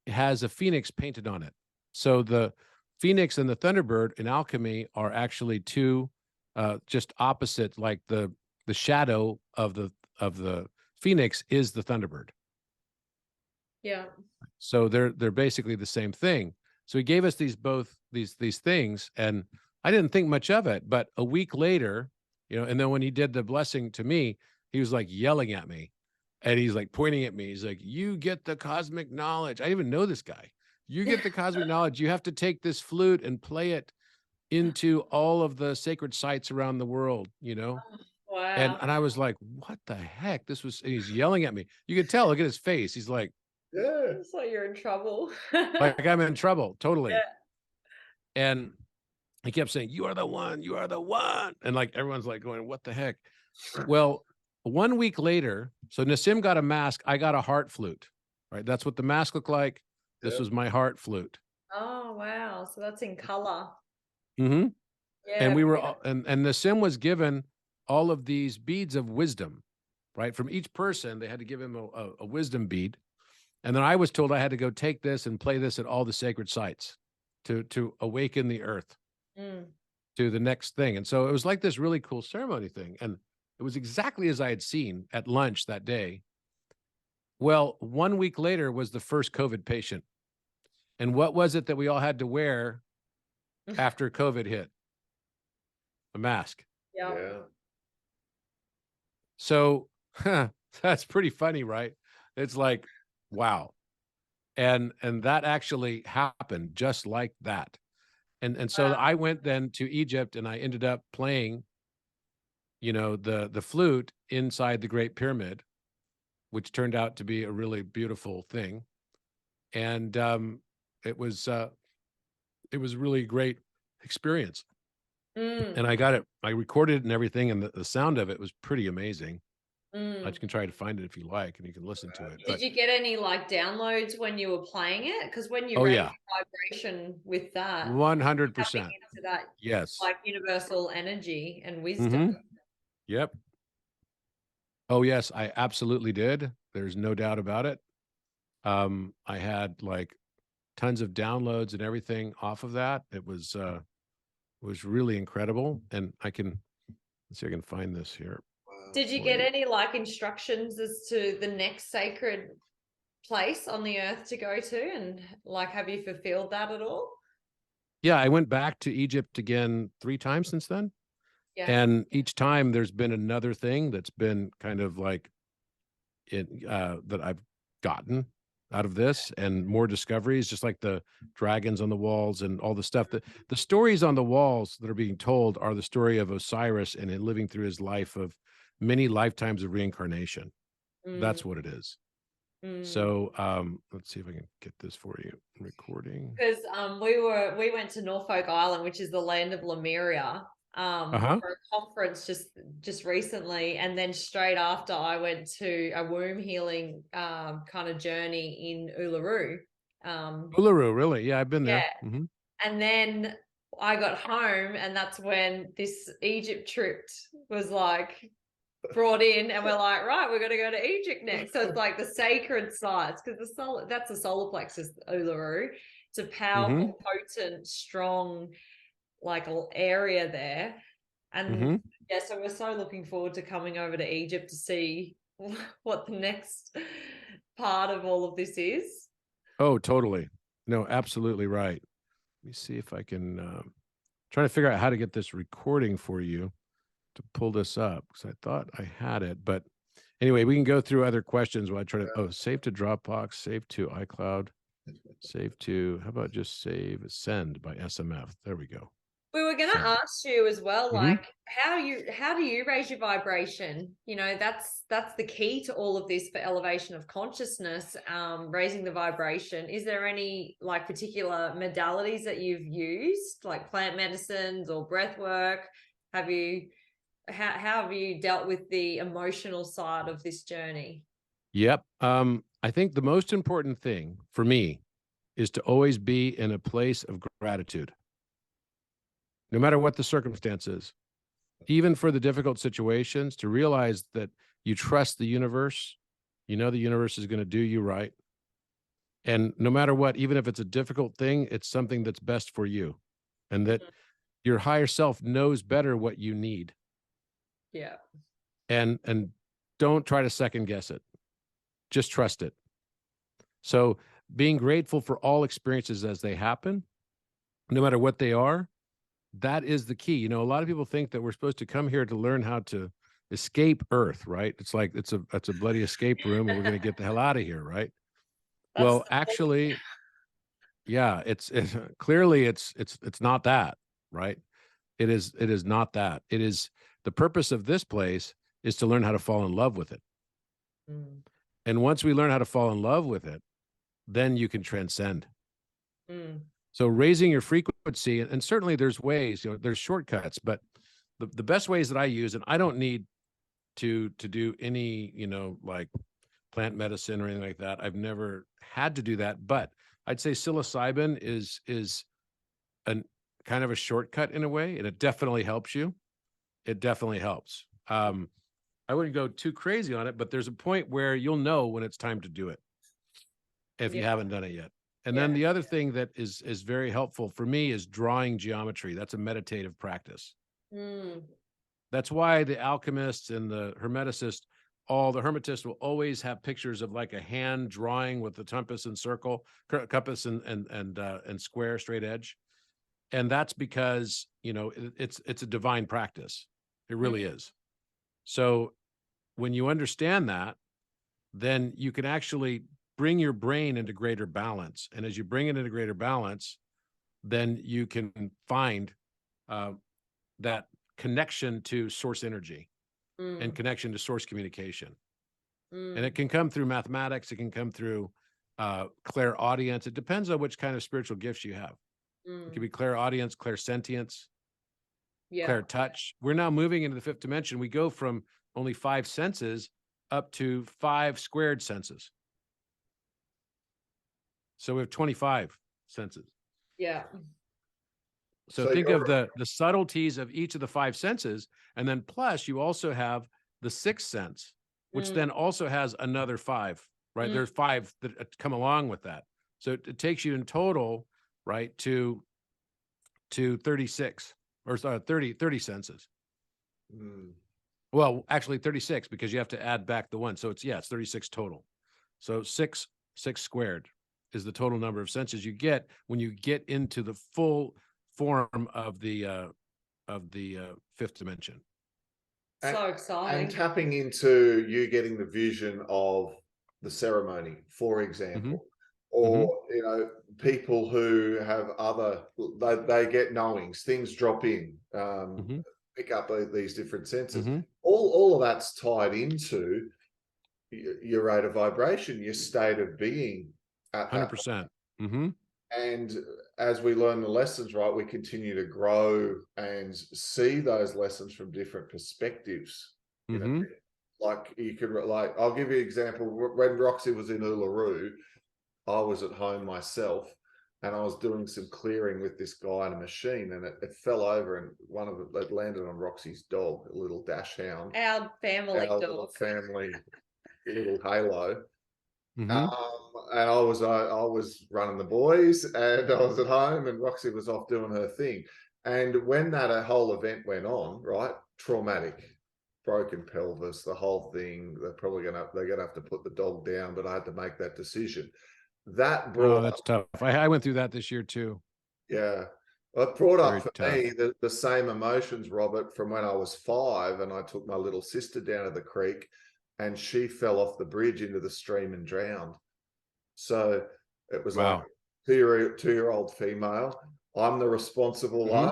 has a phoenix painted on it. So the phoenix and the thunderbird in alchemy are actually two just opposite, like the shadow of the phoenix is the thunderbird. Yeah. So they're basically the same thing. So he gave us these things, and I didn't think much of it. But a week later, and then when he did the blessing to me, he was like yelling at me, and he's like pointing at me. He's like, "You get the cosmic knowledge." I didn't even know this guy. You get the cosmic knowledge. You have to take this flute and play it into all of the sacred sites around the world, Wow. And I was like, what the heck? He's yelling at me. You could tell, look at his face. He's like, Yeah. It's like you're in trouble. like I'm in trouble, totally. Yeah. And he kept saying, "You are the one, you are the one." And like everyone's like going, what the heck? Well, 1 week later, so Nassim got a mask, I got a heart flute, right? That's what the mask looked like. This was my heart flute. Oh, wow. So that's in color. Mm-hmm. Yeah. And we were, and Nassim was given all of these beads of wisdom, right? From each person, they had to give him a wisdom bead. And then I was told I had to go take this and play this at all the sacred sites to awaken the earth to the next thing. And so it was like this really cool ceremony thing. And it was exactly as I had seen at lunch that day. Well, 1 week later was the first COVID patient. And what was it that we all had to wear after COVID hit? A mask. Yeah. So that's pretty funny, right? It's like, wow. And that actually happened just like that. And so I went then to Egypt, and I ended up playing, the flute inside the Great Pyramid, which turned out to be a really beautiful thing. And it was a really great experience. And I recorded it and everything, and the sound of it was pretty amazing. I can try to find it if you like, and you can listen to it. Did you get any like downloads when you were playing it? Because when you raise vibration with that, 100%. tapping into that, Yes. like universal energy and wisdom. Yep. Oh yes, I absolutely did. There's no doubt about it. I had like tons of downloads and everything off of that. It was really incredible. And let's see if I can find this here. Did you get any like instructions as to the next sacred place on the earth to go to, and like have you fulfilled that at all? Yeah, I went back to Egypt again 3 times since then. Yeah. And each time there's been another thing that's been kind of like that I've gotten out of this, and more discoveries, just like the dragons on the walls and all the stuff. The stories on the walls that are being told are the story of Osiris and living through his life of many lifetimes of reincarnation. That's what it is. So let's see if I can get this for you. Recording. Because we went to Norfolk Island, which is the land of Lemuria, for a conference just recently, and then straight after I went to a womb healing kind of journey in Uluru. Uluru, really? Yeah, I've been there. Yeah. And then I got home, and that's when this Egypt trip was like brought in, and we're like, right, we're going to go to Egypt next. So it's like the sacred sites, because that's the solar plexus, Uluru. It's a powerful, potent, strong, like area there. And yeah, so we're so looking forward to coming over to Egypt to see what the next part of all of this is. Oh, totally. No, absolutely right. Let me see if I can try to figure out how to get this recording for you to pull this up, because I thought I had it. But anyway, we can go through other questions while I try to, save to Dropbox, save to iCloud, save to, how about just send by SMF? There we go. We were going to ask you as well, like how do you raise your vibration? That's the key to all of this for elevation of consciousness, raising the vibration. Is there any like particular modalities that you've used, like plant medicines or breath work? Have you how have you dealt with the emotional side of this journey? Yep. I think the most important thing for me is to always be in a place of gratitude, no matter what the circumstances, even for the difficult situations, to realize that you trust the universe. You know the universe is going to do you right. And no matter what, even if it's a difficult thing, it's something that's best for you. And that your higher self knows better what you need. Yeah. And don't try to second guess it. Just trust it. So being grateful for all experiences as they happen, no matter what they are, that is the key. You know, a lot of people think that we're supposed to come here to learn how to escape Earth, right? It's like it's a bloody escape room and we're going to get the hell out of here, right? That's Well, actually, yeah, it's clearly it's not that, right? It is not that. It is the purpose of this place is to learn how to fall in love with it. Mm. And once we learn how to fall in love with it, then you can transcend. Mm. So raising your frequency, and certainly there's ways, you know, there's shortcuts, but the best ways that I use, and I don't need to do any, you know, like plant medicine or anything like that. I've never had to do that, but I'd say psilocybin is an kind of a shortcut in a way, and it definitely helps you. It definitely helps. I wouldn't go too crazy on it, but there's a point where you'll know when it's time to do it if you haven't done it yet. And then the other thing that is very helpful for me is drawing geometry. That's a meditative practice. Mm. That's why the alchemists and the hermeticists, all the hermetists will always have pictures of like a hand drawing with the compass and circle, compass and square, straight edge. And that's because, you know, it's a divine practice. It really is. So when you understand that, then you can actually bring your brain into greater balance. And as you bring it into greater balance, then you can find that connection to source energy and connection to source communication. And it can come through mathematics. It can come through clairaudience. It depends on which kind of spiritual gifts you have. It can be clairaudience, clairsentience, clairtouch. We're now moving into the fifth dimension. We go from only 5 senses up to 5 squared senses. So we have 25 senses. Yeah. So think of the subtleties of each of the 5 senses. And then plus you also have the 6th sense, which then also has another 5, right? There's 5 that come along with that. So it takes you in total, right, to 36 or 30 senses. Well, actually 36 because you have to add back the 1. So it's 36 total. So 6 squared is the total number of senses you get when you get into the full form of the fifth dimension. So exciting. And tapping into you getting the vision of the ceremony, for example, or you know, people who have other they get knowings, things drop in, pick up these different senses. All of that's tied into your rate of vibration, your state of being at 100%. And as we learn the lessons, right, we continue to grow and see those lessons from different perspectives. You know, like you could, like, I'll give you an example. When Roxy was in Uluru, I was at home myself and I was doing some clearing with this guy in a machine, and it fell over, and one of it landed on Roxy's dog, a little dash hound. Our family dog. Little family, little Halo. And I was running the boys, and I was at home, and Roxy was off doing her thing. And when that whole event went on, right, traumatic, broken pelvis, the whole thing. They're gonna have to put the dog down, but I had to make that decision. That brought that's tough. I went through that this year too. Yeah. It brought Very up for tough. me the same emotions, Robert, from when I was 5 and I took my little sister down to the creek and she fell off the bridge into the stream and drowned. So it was like two-year-old female. I'm the responsible one.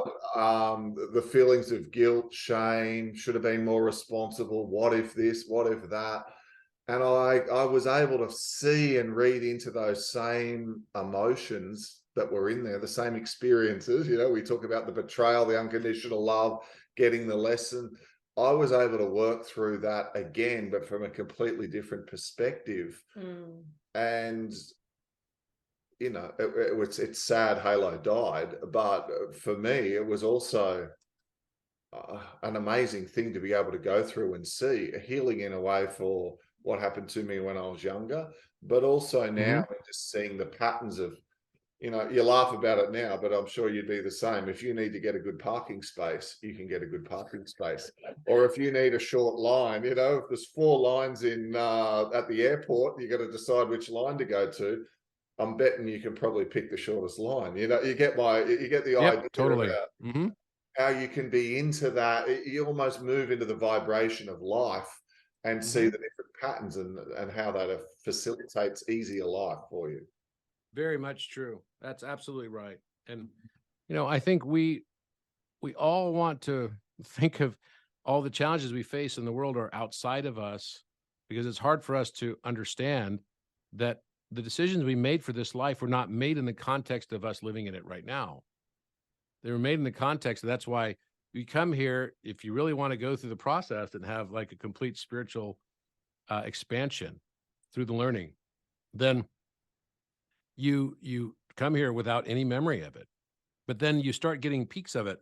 The feelings of guilt, shame, should have been more responsible. What if this? What if that? And I was able to see and read into those same emotions that were in there, the same experiences. You know, we talk about the betrayal, the unconditional love, getting the lesson. I was able to work through that again, but from a completely different perspective. And you know, it's sad Halo died, but for me, it was also an amazing thing to be able to go through and see a healing in a way for what happened to me when I was younger, but also now just seeing the patterns of, you know, you laugh about it now, but I'm sure you'd be the same. If you need to get a good parking space, you can get a good parking space. Or if you need a short line, you know, if there's 4 lines in at the airport, you got to decide which line to go to. I'm betting you can probably pick the shortest line. You know, you get the idea totally. about how you can be into that. You almost move into the vibration of life and see the different patterns and how that facilitates easier life for you. Very much true. That's absolutely right. And, you know, I think we all want to think of all the challenges we face in the world are outside of us, because it's hard for us to understand that the decisions we made for this life were not made in the context of us living in it right now. They were made in the context. That's why we come here. If you really want to go through the process and have like a complete spiritual expansion through the learning, then you come here without any memory of it. But then you start getting peaks of it.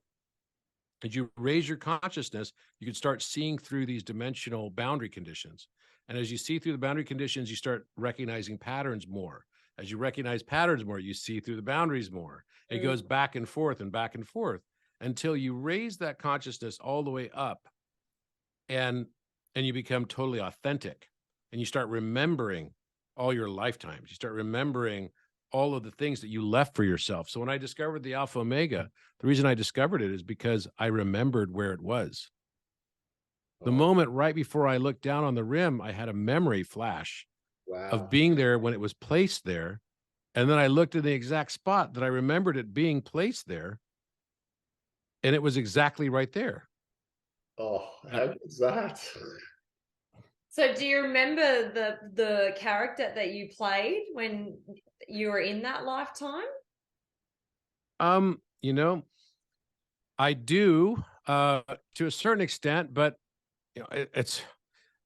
As you raise your consciousness, you can start seeing through these dimensional boundary conditions. And as you see through the boundary conditions, you start recognizing patterns more. As you recognize patterns more, you see through the boundaries more. It goes back and forth until you raise that consciousness all the way up, and you become totally authentic, and you start remembering all your lifetimes. You start remembering all of the things that you left for yourself. So when I discovered the Alpha Omega, the reason I discovered it is because I remembered where it was. The moment right before I looked down on the rim, I had a memory flash of being there when it was placed there. And then I looked at the exact spot that I remembered it being placed there, and it was exactly right there. Oh, how is that? So do you remember the character that you played when you were in that lifetime? You know, I do to a certain extent, but you know, it's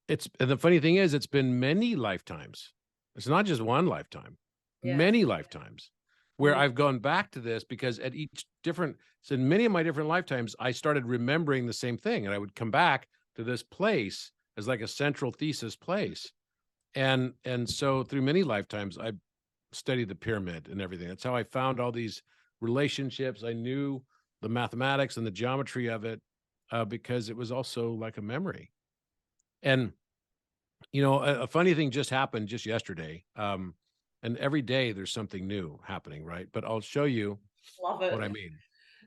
and the funny thing is, it's been many lifetimes. It's not just one lifetime, many lifetimes where I've gone back to this, because at each different, so in many of my different lifetimes, I started remembering the same thing, and I would come back to this place as like a central thesis place. And so through many lifetimes, I studied the pyramid and everything. That's how I found all these relationships. I knew the mathematics and the geometry of it, because it was also like a memory. And, you know, a funny thing just happened just yesterday. And every day there's something new happening, right? But I'll show you Love it. what I mean.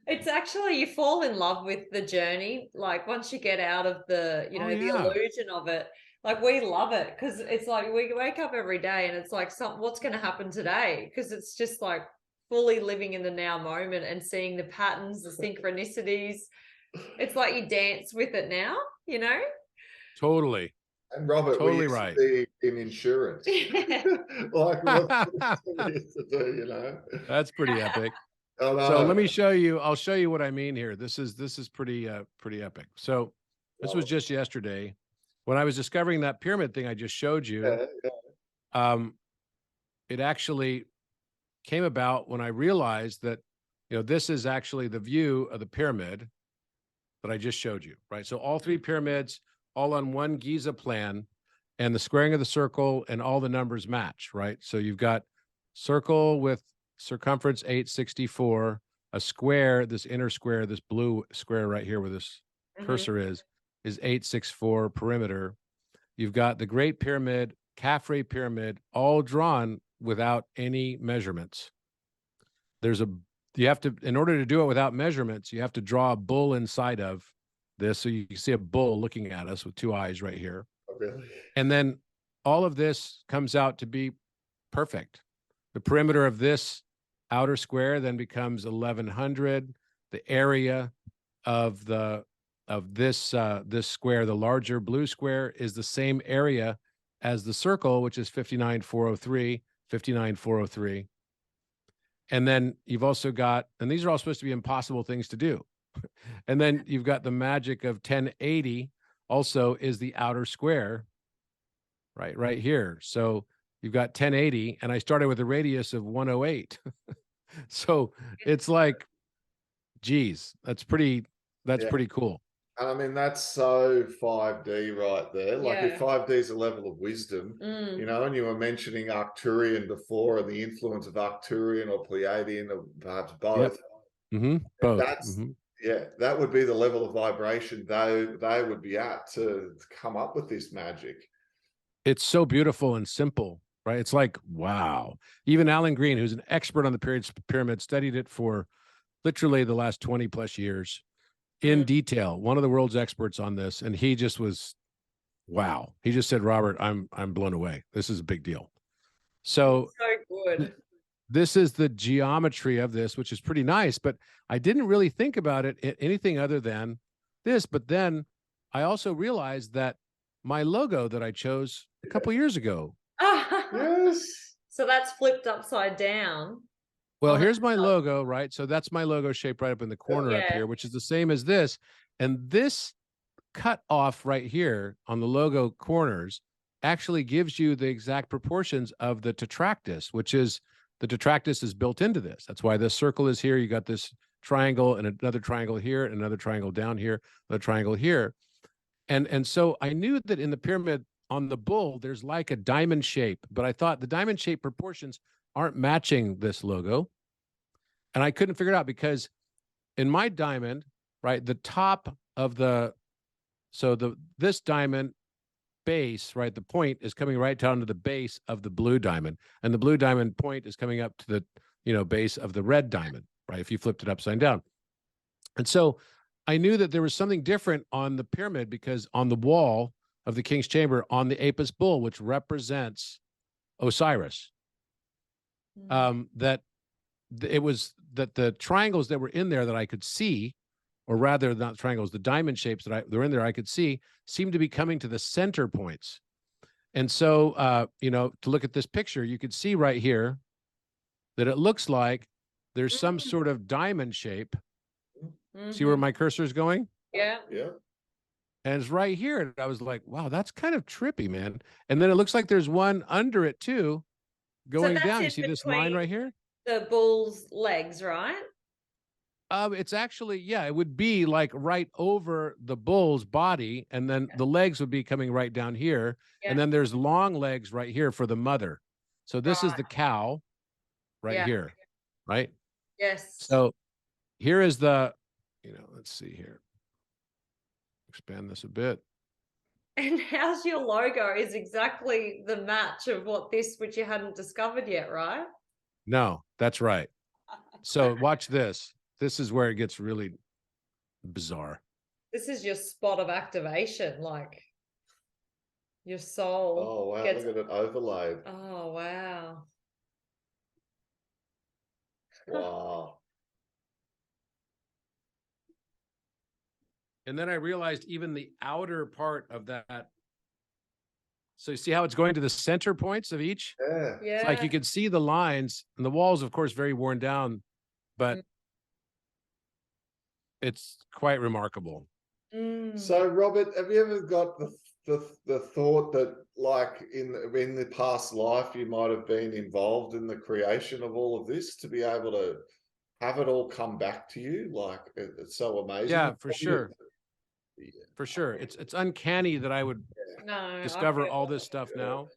It's actually, you fall in love with the journey. Like once you get out of the, you know, the illusion of it, like we love it, because it's like we wake up every day and it's like, what's going to happen today? Because it's just like fully living in the now moment and seeing the patterns, the synchronicities. It's like you dance with it now, you know? Totally. And Robert, totally we right. used to be in insurance. Like what we used to do, you know? That's pretty epic. Oh, no. So let me show you. I'll show you what I mean here. This is pretty epic. So this was just yesterday when I was discovering that pyramid thing I just showed you. It actually came about when I realized that, you know, this is actually the view of the pyramid that I just showed you, right? So all 3 pyramids, all on one Giza plan, and the squaring of the circle and all the numbers match, right? So you've got circle with circumference 864, a square, this inner square, this blue square right here where this cursor is 864 perimeter. You've got the Great Pyramid, Khafre Pyramid, all drawn without any measurements. You have to, in order to do it without measurements, you have to draw a bull inside of this. So you can see a bull looking at us with 2 eyes right here. Oh, really? And then all of this comes out to be perfect. The perimeter of this outer square then becomes 1100. The area of this square, the larger blue square, is the same area as the circle, which is 59403, 59403. And then you've also got, and these are all supposed to be impossible things to do. And then you've got the magic of 1080 also is the outer square right here. So you've got 1080, and I started with a radius of 108. So it's like, geez, that's pretty cool. And I mean, that's so 5D right there. Like if Yeah. 5D is a level of wisdom, you know, and you were mentioning Arcturian before and the influence of Arcturian or Pleiadian or perhaps both. Both. That's, yeah, that would be the level of vibration they would be at to come up with this magic. It's so beautiful and simple, right? It's like, wow. Even Alan Green, who's an expert on the pyramid, studied it for literally the last 20 plus years in detail, one of the world's experts on this. And he just was, wow. He just said, Robert, I'm blown away. This is a big deal. So good. This is the geometry of this, which is pretty nice, but I didn't really think about it anything other than this. But then I also realized that my logo that I chose a couple years ago. Yes. So that's flipped upside down. Well, here's my logo, right? So that's my logo shaped right up in the corner up here, which is the same as this. And this cut off right here on the logo corners actually gives you the exact proportions of the tetractys, which is the tetractys is built into this. That's why this circle is here. You got this triangle and another triangle here, and another triangle down here, another triangle here. And so I knew that in the pyramid on the bull, there's like a diamond shape, but I thought the diamond shape proportions aren't matching this logo. And I couldn't figure it out because in my diamond, right, the top of this diamond base, right, the point is coming right down to the base of the blue diamond, and the blue diamond point is coming up to the, base of the red diamond, right, if you flipped it upside down. And so I knew that there was something different on the pyramid because on the wall of the king's chamber on the Apis bull, which represents Osiris, that it was that the triangles that were in there that I could see, or rather not triangles, the diamond shapes that were in there I could see, seemed to be coming to the center points. And so, to look at this picture, you could see right here that it looks like there's some sort of diamond shape. See where my cursor is going? Yeah. Yeah. And it's right here. And I was like, wow, that's kind of trippy, man. And then it looks like there's one under it too, going down. You see this line right here? The bull's legs, right? It's actually, it would be like right over the bull's body, and then the legs would be coming right down here. And then there's long legs right here for the mother. So this is the cow right here, right? Yes. So here is the, let's see here. Expand this a bit. And how's your logo is exactly the match of which you hadn't discovered yet, right? No, that's right. So watch this. This is where it gets really bizarre. This is your spot of activation, like your soul. Oh, wow. Look at it overlaid. Oh, wow. Wow. And then I realized even the outer part of that. So you see how it's going to the center points of each? Yeah. It's like you can see the lines, and the walls, of course, very worn down, but it's quite remarkable. So, Robert, have you ever got the thought that, like in the past life, you might have been involved in the creation of all of this to be able to have it all come back to you? Like, it's so amazing. Yeah, for sure. For sure. It's uncanny that I would discover all this stuff now.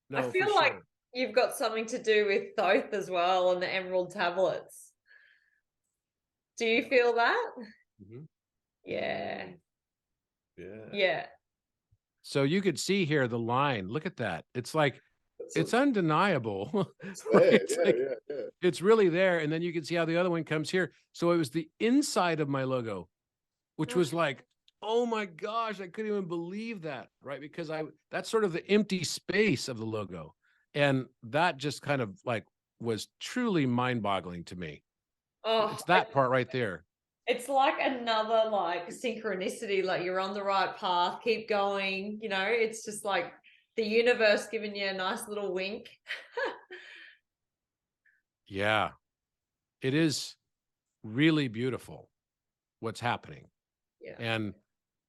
No, I feel like you've got something to do with Thoth as well and the emerald tablets. Do you feel that? Yeah. Yeah. So you could see here the line. Look at that. It's like it's undeniable. It's really there. And then you can see how the other one comes here. So it was the inside of my logo, which was like, oh my gosh, I couldn't even believe that, right? Because that's sort of the empty space of the logo. And that just kind of like was truly mind-boggling to me. Oh, it's that part right there. It's like another like synchronicity, like you're on the right path, keep going, it's just like the universe giving you a nice little wink. Yeah, it is really beautiful. what's happening. Yeah. And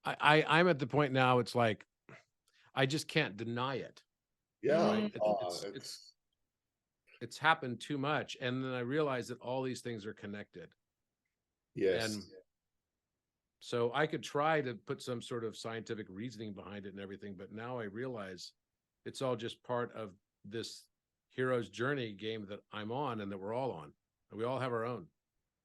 I'm at the point now, it's like, I just can't deny it. Yeah. Right? It's happened too much. And then I realized that all these things are connected. Yes. And so I could try to put some sort of scientific reasoning behind it and everything, but now I realize it's all just part of this hero's journey game that I'm on and that we're all on. And we all have our own.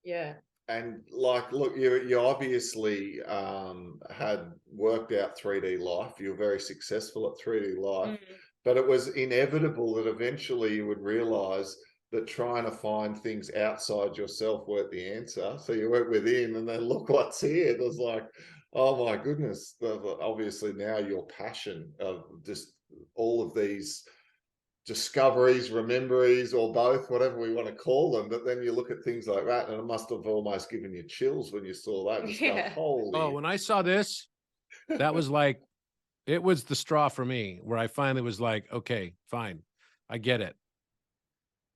Yeah. And like, look, you obviously had worked out 3D life. You're very successful at 3D life, but it was inevitable that eventually you would realize that trying to find things outside yourself weren't the answer. So you went within, and then look what's here. It was like, oh my goodness. Obviously now your passion of just all of these discoveries, rememberies, or both, whatever we want to call them. But then you look at things like that, and it must have almost given you chills when you saw that. Just go, holy. Oh, when I saw this, that was like, it was the straw for me, where I finally was like, okay, fine, I get it.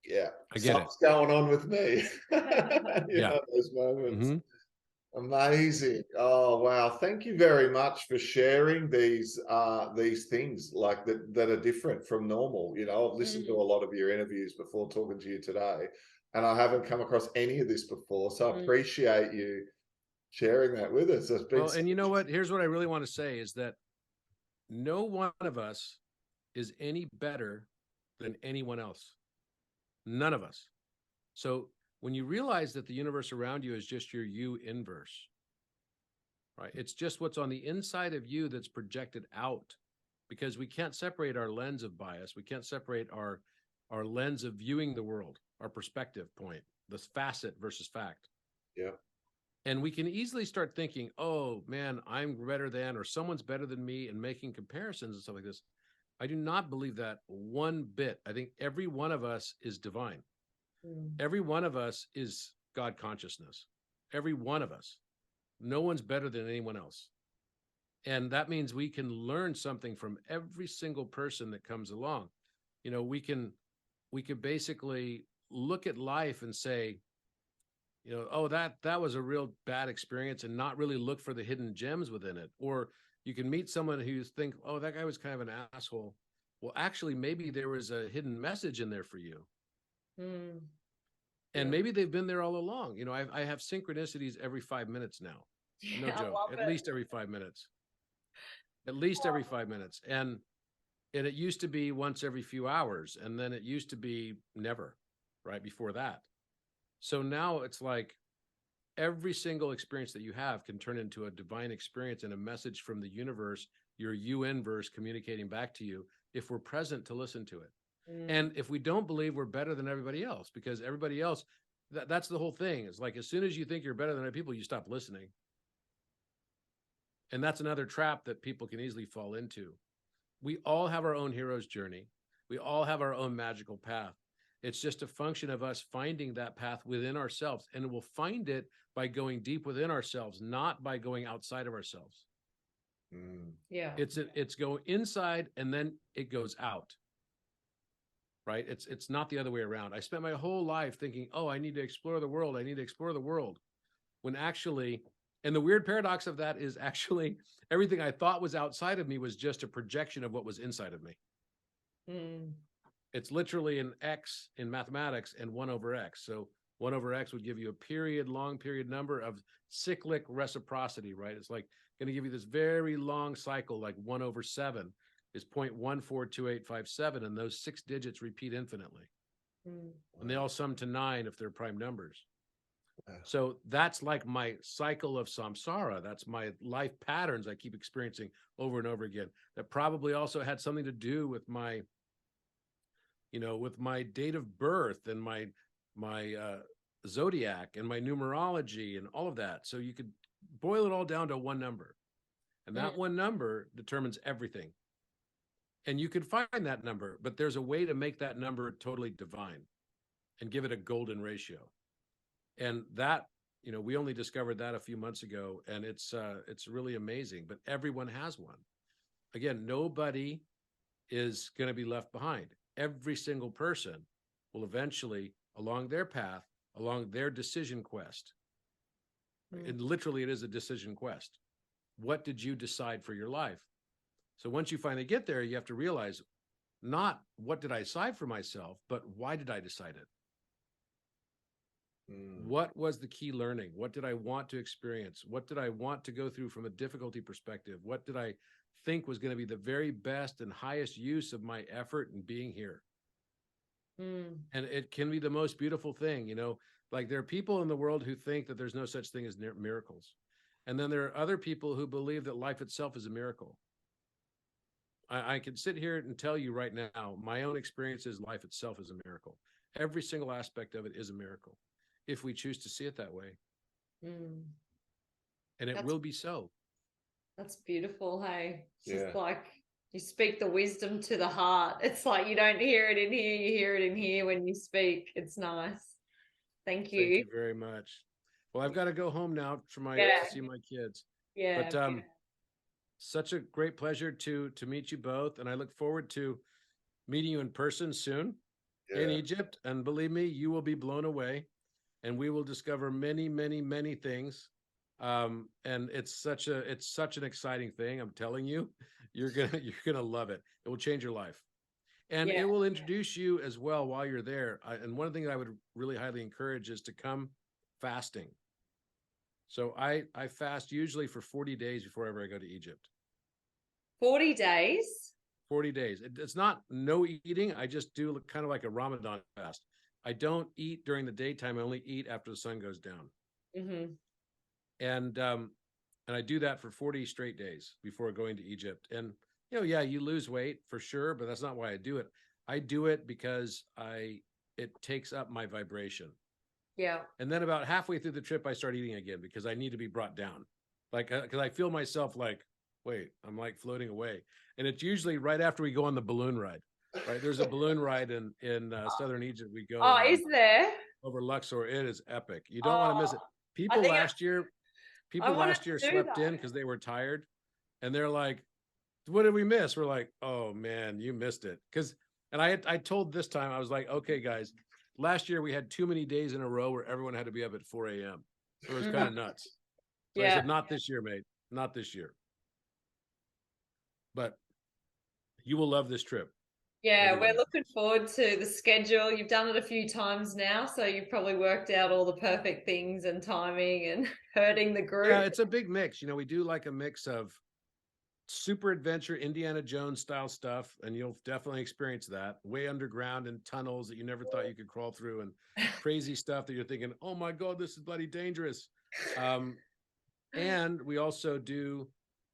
Yeah, I get something's going on with me. Yeah, know, those moments. Amazing. Oh wow, thank you very much for sharing these things like that are different from normal. You know, I've listened to a lot of your interviews before talking to you today, and I haven't come across any of this before, so I appreciate you sharing that with us. It's been well, and you know what, here's what I really want to say is that no one of us is any better than anyone else. None of us. So when you realize that the universe around you is just your you inverse, right? It's just what's on the inside of you that's projected out, because we can't separate our lens of bias. We can't separate our lens of viewing the world, our perspective point, this facet versus fact. Yeah. And we can easily start thinking, oh man, I'm better than, or someone's better than me, and making comparisons and stuff like this. I do not believe that one bit. I think every one of us is divine. Every one of us is God consciousness. Every one of us. No one's better than anyone else. And that means we can learn something from every single person that comes along. You know, we can basically look at life and say, you know, oh, that was a real bad experience, and not really look for the hidden gems within it. Or you can meet someone who you think, oh, that guy was kind of an asshole. Well, actually, maybe there was a hidden message in there for you. And maybe they've been there all along. You know, I have synchronicities every 5 minutes now. No joke. At least every 5 minutes. At least every 5 minutes. And it used to be once every few hours. And then it used to be never, right before that. So now it's like every single experience that you have can turn into a divine experience and a message from the universe, your you inverse, communicating back to you, if we're present to listen to it. And if we don't believe we're better than everybody else, because everybody else, that's the whole thing. It's like, as soon as you think you're better than other people, you stop listening. And that's another trap that people can easily fall into. We all have our own hero's journey. We all have our own magical path. It's just a function of us finding that path within ourselves. And we'll find it by going deep within ourselves, not by going outside of ourselves. Yeah. It's going inside and then it goes out. Right? It's not the other way around. I spent my whole life thinking, oh, I need to explore the world. I need to explore the world. When actually, and the weird paradox of that is actually everything I thought was outside of me was just a projection of what was inside of me. It's literally an X in mathematics and 1 over X. So 1 over X would give you a long period number of cyclic reciprocity, right? It's like going to give you this very long cycle, like 1 over 7. Is 0.142857, and those 6 digits repeat infinitely. And they all sum to 9 if they're prime numbers. So that's like my cycle of samsara. That's my life patterns I keep experiencing over and over again. That probably also had something to do with my, you know, with my date of birth and my zodiac and my numerology and all of that. So you could boil it all down to one number. And that one number determines everything. And you can find that number, but there's a way to make that number totally divine and give it a golden ratio. And that, you know, we only discovered that a few months ago, and it's really amazing, but everyone has one. Again, nobody is going to be left behind. Every single person will eventually, along their path, along their decision quest, And literally, it is a decision quest. What did you decide for your life? So once you finally get there, you have to realize not what did I decide for myself, but why did I decide it? What was the key learning? What did I want to experience? What did I want to go through from a difficulty perspective? What did I think was going to be the very best and highest use of my effort in being here? And it can be the most beautiful thing, you know, like there are people in the world who think that there's no such thing as miracles. And then there are other people who believe that life itself is a miracle. I can sit here and tell you right now, my own experience is life itself is a miracle. Every single aspect of it is a miracle, if we choose to see it that way. And it will be so. That's beautiful. Hey, it's just like you speak the wisdom to the heart. It's like you don't hear it in here, you hear it in here when you speak. It's nice. Thank you. Thank you very much. Well, I've got to go home now to see my kids. But such a great pleasure to meet you both, and I look forward to meeting you in person soon in Egypt. And believe me, you will be blown away, and we will discover many, many, many things. And it's such an exciting thing. I'm telling you, you're gonna love it. It will change your life, and it will introduce you as well while you're there. And one thing I would really highly encourage is to come fasting. So I fast usually for 40 days before ever I go to Egypt. 40 days? 40 days. It's not no eating. I just do kind of like a Ramadan fast. I don't eat during the daytime. I only eat after the sun goes down. And I do that for 40 straight days before going to Egypt. And, you know, you lose weight for sure, but that's not why I do it. I do it because it takes up my vibration. And then about halfway through the trip, I start eating again because I need to be brought down. Like, because I feel myself like, wait, I'm like floating away. And it's usually right after we go on the balloon ride, right? There's a balloon ride in southern Egypt. We go is there? Over Luxor. It is epic. You don't want to miss it. People last year slept in because they were tired. And they're like, what did we miss? We're like, oh man, you missed it. And I told this time, I was like, okay, guys, last year we had too many days in a row where everyone had to be up at 4 a.m. So it was kind of nuts. So I said, not this year, mate. Not this year. But you will love this trip. We're looking forward to the schedule. You've done it a few times now, so you've probably worked out all the perfect things and timing and herding the group. Yeah, it's a big mix. You know, we do like a mix of super adventure, Indiana Jones style stuff, and you'll definitely experience that. Way underground in tunnels that you never thought you could crawl through, and crazy stuff that you're thinking, oh my God, this is bloody dangerous. And we also do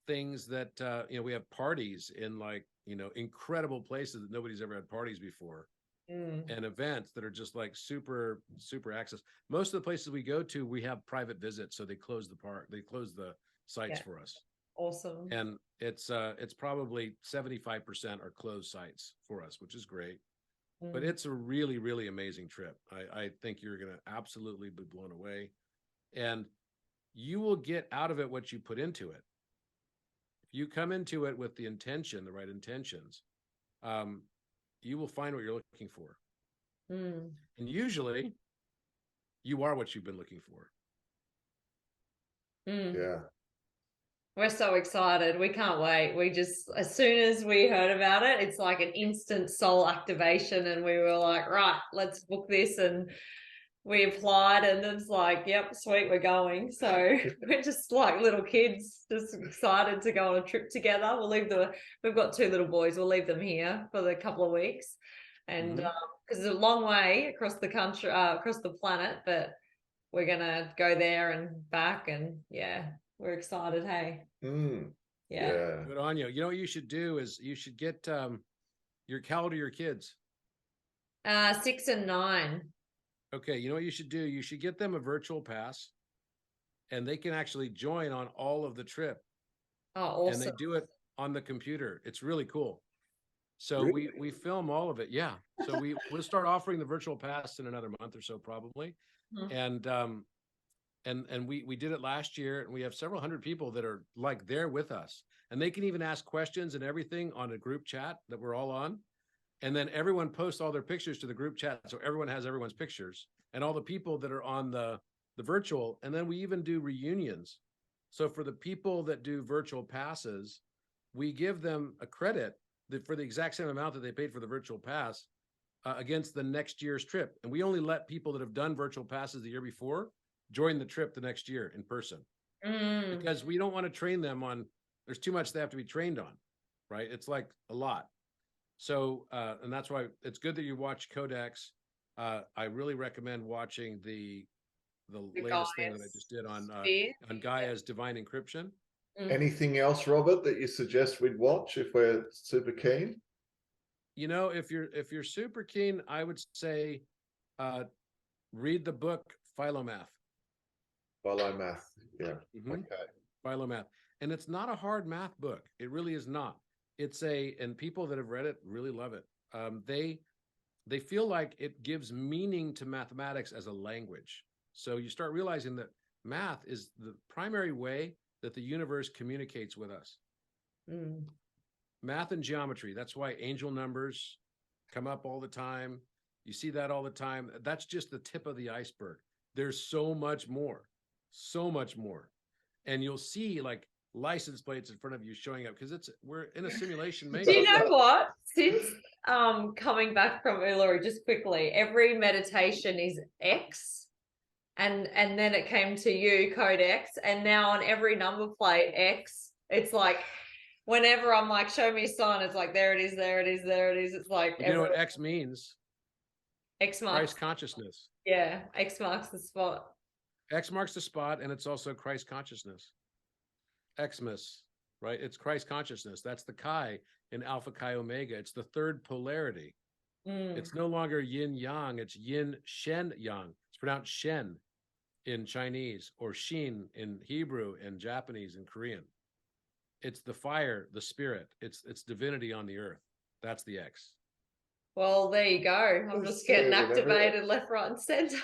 things that, we have parties in like, incredible places that nobody's ever had parties before. And events that are just like super, super access. Most of the places we go to, we have private visits. So they close the sites for us. Awesome. And it's probably 75% are closed sites for us, which is great. But it's a really, really amazing trip. I think you're going to absolutely be blown away. And you will get out of it what you put into it. If you come into it with the right intentions, you will find what you're looking for. And usually you are what you've been looking for. Yeah. We're so excited. We can't wait. We just, as soon as we heard about it, it's like an instant soul activation. And we were like, right, let's book this. And we applied and it's like, yep, sweet, we're going. So we're just like little kids, just excited to go on a trip together. We've got 2 little boys. We'll leave them here for the couple of weeks. And because it's a long way across the country, across the planet, but we're going to go there and back. And we're excited. Hey. Yeah. Good on you. You know what you should do is you should get how old are your kids? 6 and 9. Okay, you know what you should do? You should get them a virtual pass, and they can actually join on all of the trip. Oh, awesome. And they do it on the computer. It's really cool. So really? we film all of it. Yeah. So we'll start offering the virtual pass in another month or so, probably. And we did it last year, and we have several hundred people that are like there with us, and they can even ask questions and everything on a group chat that we're all on. And then everyone posts all their pictures to the group chat. So everyone has everyone's pictures, and all the people that are on the the virtual, and then we even do reunions. So for the people that do virtual passes, we give them a credit for the exact same amount that they paid for the virtual pass against the next year's trip. And we only let people that have done virtual passes the year before join the trip the next year in person. Because we don't want to train them on, there's too much they have to be trained on, right? It's like a lot. So, and that's why it's good that you watch Codex. I really recommend watching the latest thing that I just did on Gaia's Divine Encryption. Anything else, Robert, that you suggest we'd watch if we're super keen? You know, if you're super keen, I would say read the book Philomath. Philomath, yeah. Okay. Philomath. And it's not a hard math book. It really is not. And people that have read it really love it. They feel like it gives meaning to mathematics as a language. So you start realizing that math is the primary way that the universe communicates with us. Math and geometry. That's why angel numbers come up all the time. You see that all the time. That's just the tip of the iceberg. There's so much more, so much more. And you'll see like license plates in front of you showing up because we're in a simulation. Do you know what? Since coming back from Uluru, just quickly, every meditation is X. And then it came to you, code X, and now on every number plate X, it's like whenever I'm like, show me a sign, it's like there it is, there it is, there it is. It's like you know what X means? X marks Christ consciousness. Yeah, X marks the spot. X marks the spot, and it's also Christ consciousness. Xmas, right? It's Christ consciousness. That's the Chi in Alpha Chi Omega. It's the third polarity. It's no longer yin yang, it's yin shen yang. It's pronounced shen in Chinese, or Shin in Hebrew and Japanese and Korean. It's the fire, the spirit. It's divinity on the earth. That's the X. Well, there you go. I'm just getting activated left, right, and center.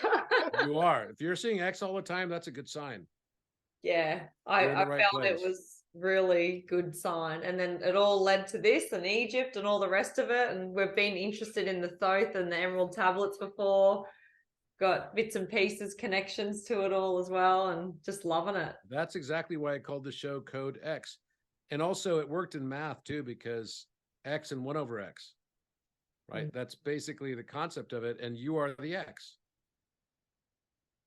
You are. If you're seeing X all the time, that's a good sign. Yeah, I found it was really good sign. And then it all led to this and Egypt and all the rest of it. And we've been interested in the Thoth and the Emerald tablets before. Got bits and pieces, connections to it all as well, and just loving it. That's exactly why I called the show Code X. And also it worked in math too, because X and 1 over X, right? That's basically the concept of it. And you are the X.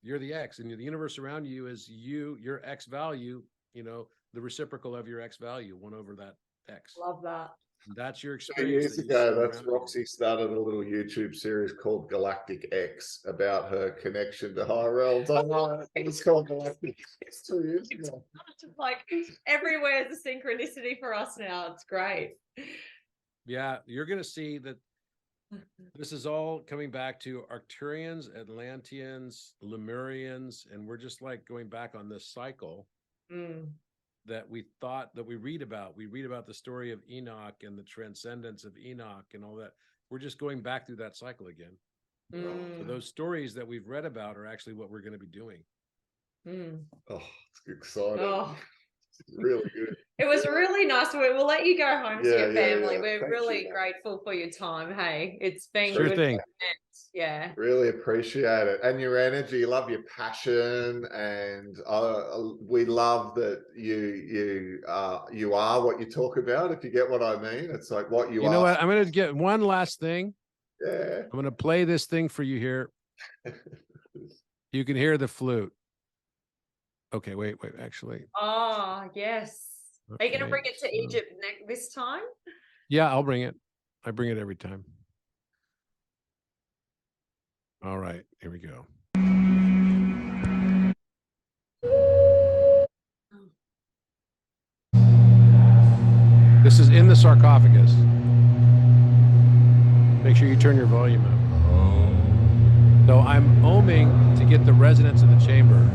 You're the X, and the universe around you is your X value, the reciprocal of your X value, 1 over that X. Love that. That's your experience. Years ago, Roxy started a little YouTube series called Galactic X about her connection to higher realms. I know it's called Galactic X 2 years ago. Like everywhere is a synchronicity for us now. It's great. Yeah, you're going to see that this is all coming back to Arcturians, Atlanteans, Lemurians, and we're just like going back on this cycle that we thought that we read about. We read about the story of Enoch and the transcendence of Enoch and all that. We're just going back through that cycle again. So those stories that we've read about are actually what we're going to be doing. Oh, it's exciting. It's really good. It was really nice. We'll let you go home to your family. We're really grateful for your time. Hey, it's been sure good. Thing. Yeah. Really appreciate it. And your energy, love your passion. And we love that you are what you talk about, if you get what I mean. It's like what you are. You know what? I'm going to get one last thing. Yeah. I'm going to play this thing for you here. You can hear the flute. Okay, wait, actually. Oh, yes. Okay, are you going to bring it to Egypt this time? Yeah, I'll bring it. I bring it every time. All right, here we go. This is in the sarcophagus. Make sure you turn your volume up. So I'm ohming to get the resonance of the chamber.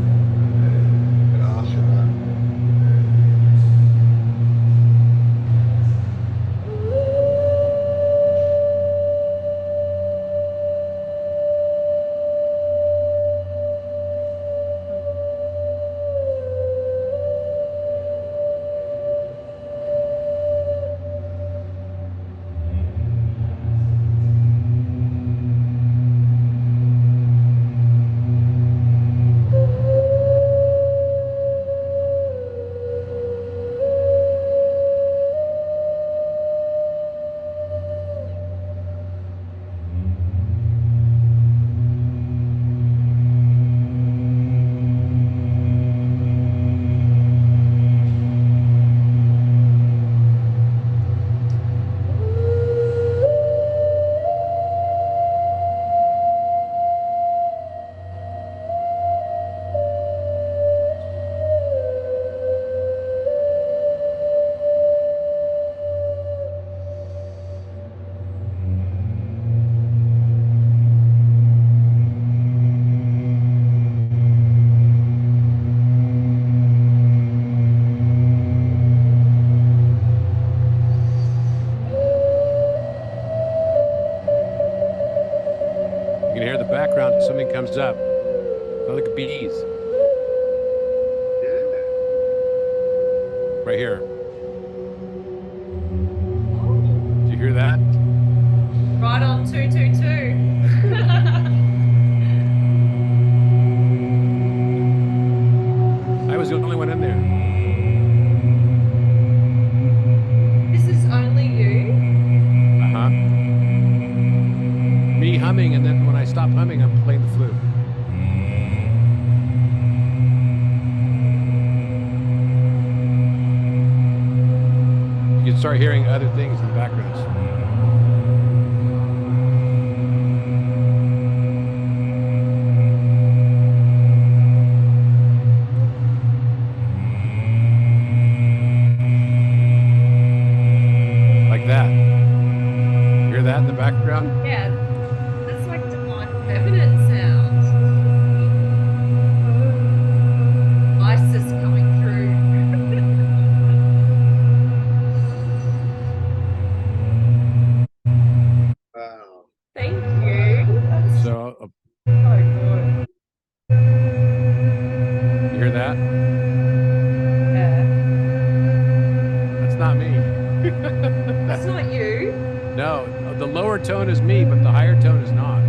something comes up. Sounds like bees. Yeah. Right here. Oh, Did you hear that? right on 222. I was the only one in there. This is only you? Uh-huh. Me humming, and then when I stop humming, I'm playing the flute. You can start hearing other things in the background. Like that. You hear that in the background? Yeah, that's like divine feminine sound. Isis coming through. Wow. Thank you. That's So so good. you hear that? Yeah. That's not me. That's not you. No, the lower tone is me, but the higher tone is not.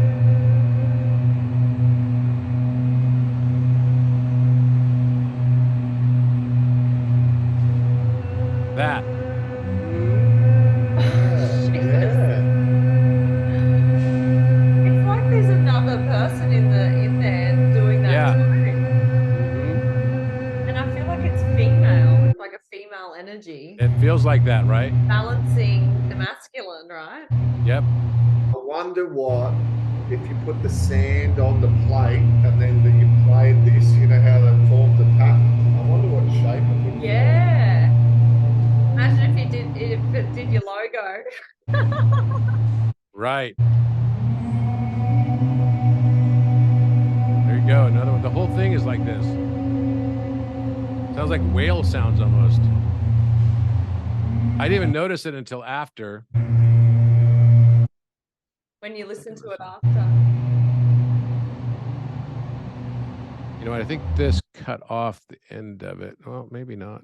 That. Jesus. It's like there's another person in there doing that Yeah. tone. Hmm. And I feel like it's female. It's like a female energy It feels like that, right? balancing the masculine, right? Yep. I wonder what if you put the sand on the plate and then you played this, you know how they formed the pattern. I wonder what shape it would form. Yeah. Imagine if it did your logo. Right. There you go. Another one. The whole thing is like this. Sounds like whale sounds almost. I didn't even notice it until after. When you listen to it after. You know what? I think this cut off the end of it. Well, maybe not.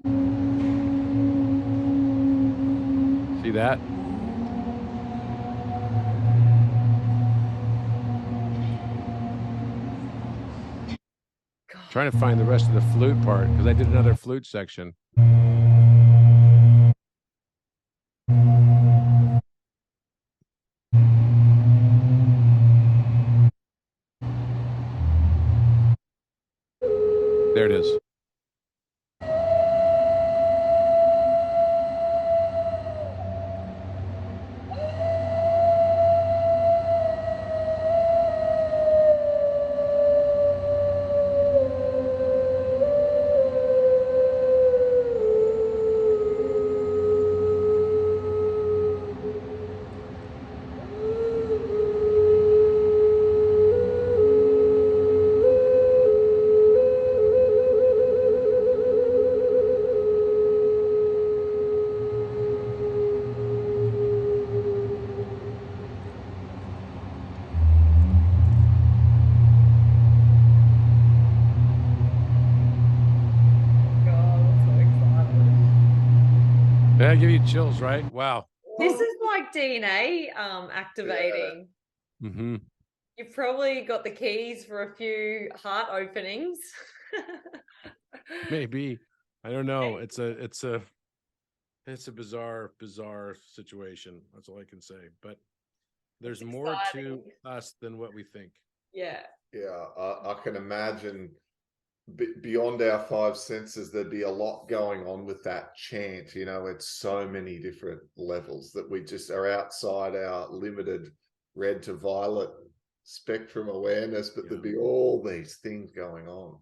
See that? God. Trying to find the rest of the flute part because I did another flute section. There it is. God, I'm so excited. That'll give you chills, right? Wow. This is like DNA activating. Mm-hmm. You've probably got the keys for a few heart openings. Maybe. I don't know. It's a bizarre situation. That's all I can say. But there's It's more to exciting. us than what we think. Yeah. Yeah, I can imagine beyond our five senses, there'd be a lot going on with that chant. You know, it's so many different levels that we just are outside our limited red to violet spectrum awareness, but there'd be all these things going on.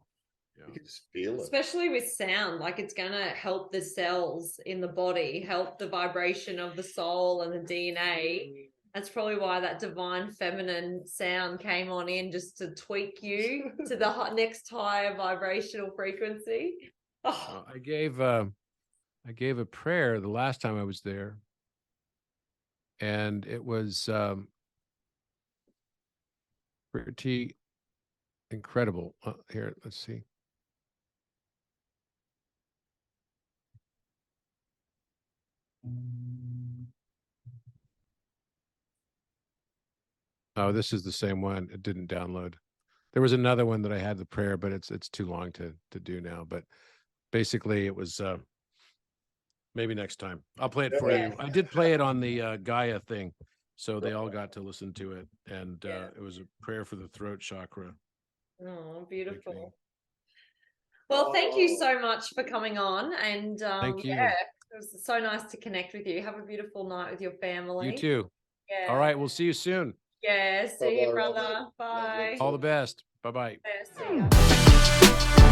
You can just feel it. Especially with sound, like it's going to help the cells in the body, help the vibration of the soul and the DNA. That's probably why that divine feminine sound came on in, just to tweak you to the next higher vibrational frequency. Oh. I gave a prayer the last time I was there, and it was pretty Incredible. Here, let's see. Oh, this is the same one. It didn't download. There was another one that I had the prayer, but it's too long to do now. But basically, it was maybe next time. I'll play it for you. I did play it on the Gaia thing, so they all got to listen to it, and it was a prayer for the throat chakra. Oh, beautiful. Well, thank you so much for coming on, and thank you. yeah, it was so nice to connect with you. Have a beautiful night with your family. You too. Yeah. All right, we'll see you soon. Yeah, see you, brother. Bye. All the best. Bye-bye. Yeah, see ya.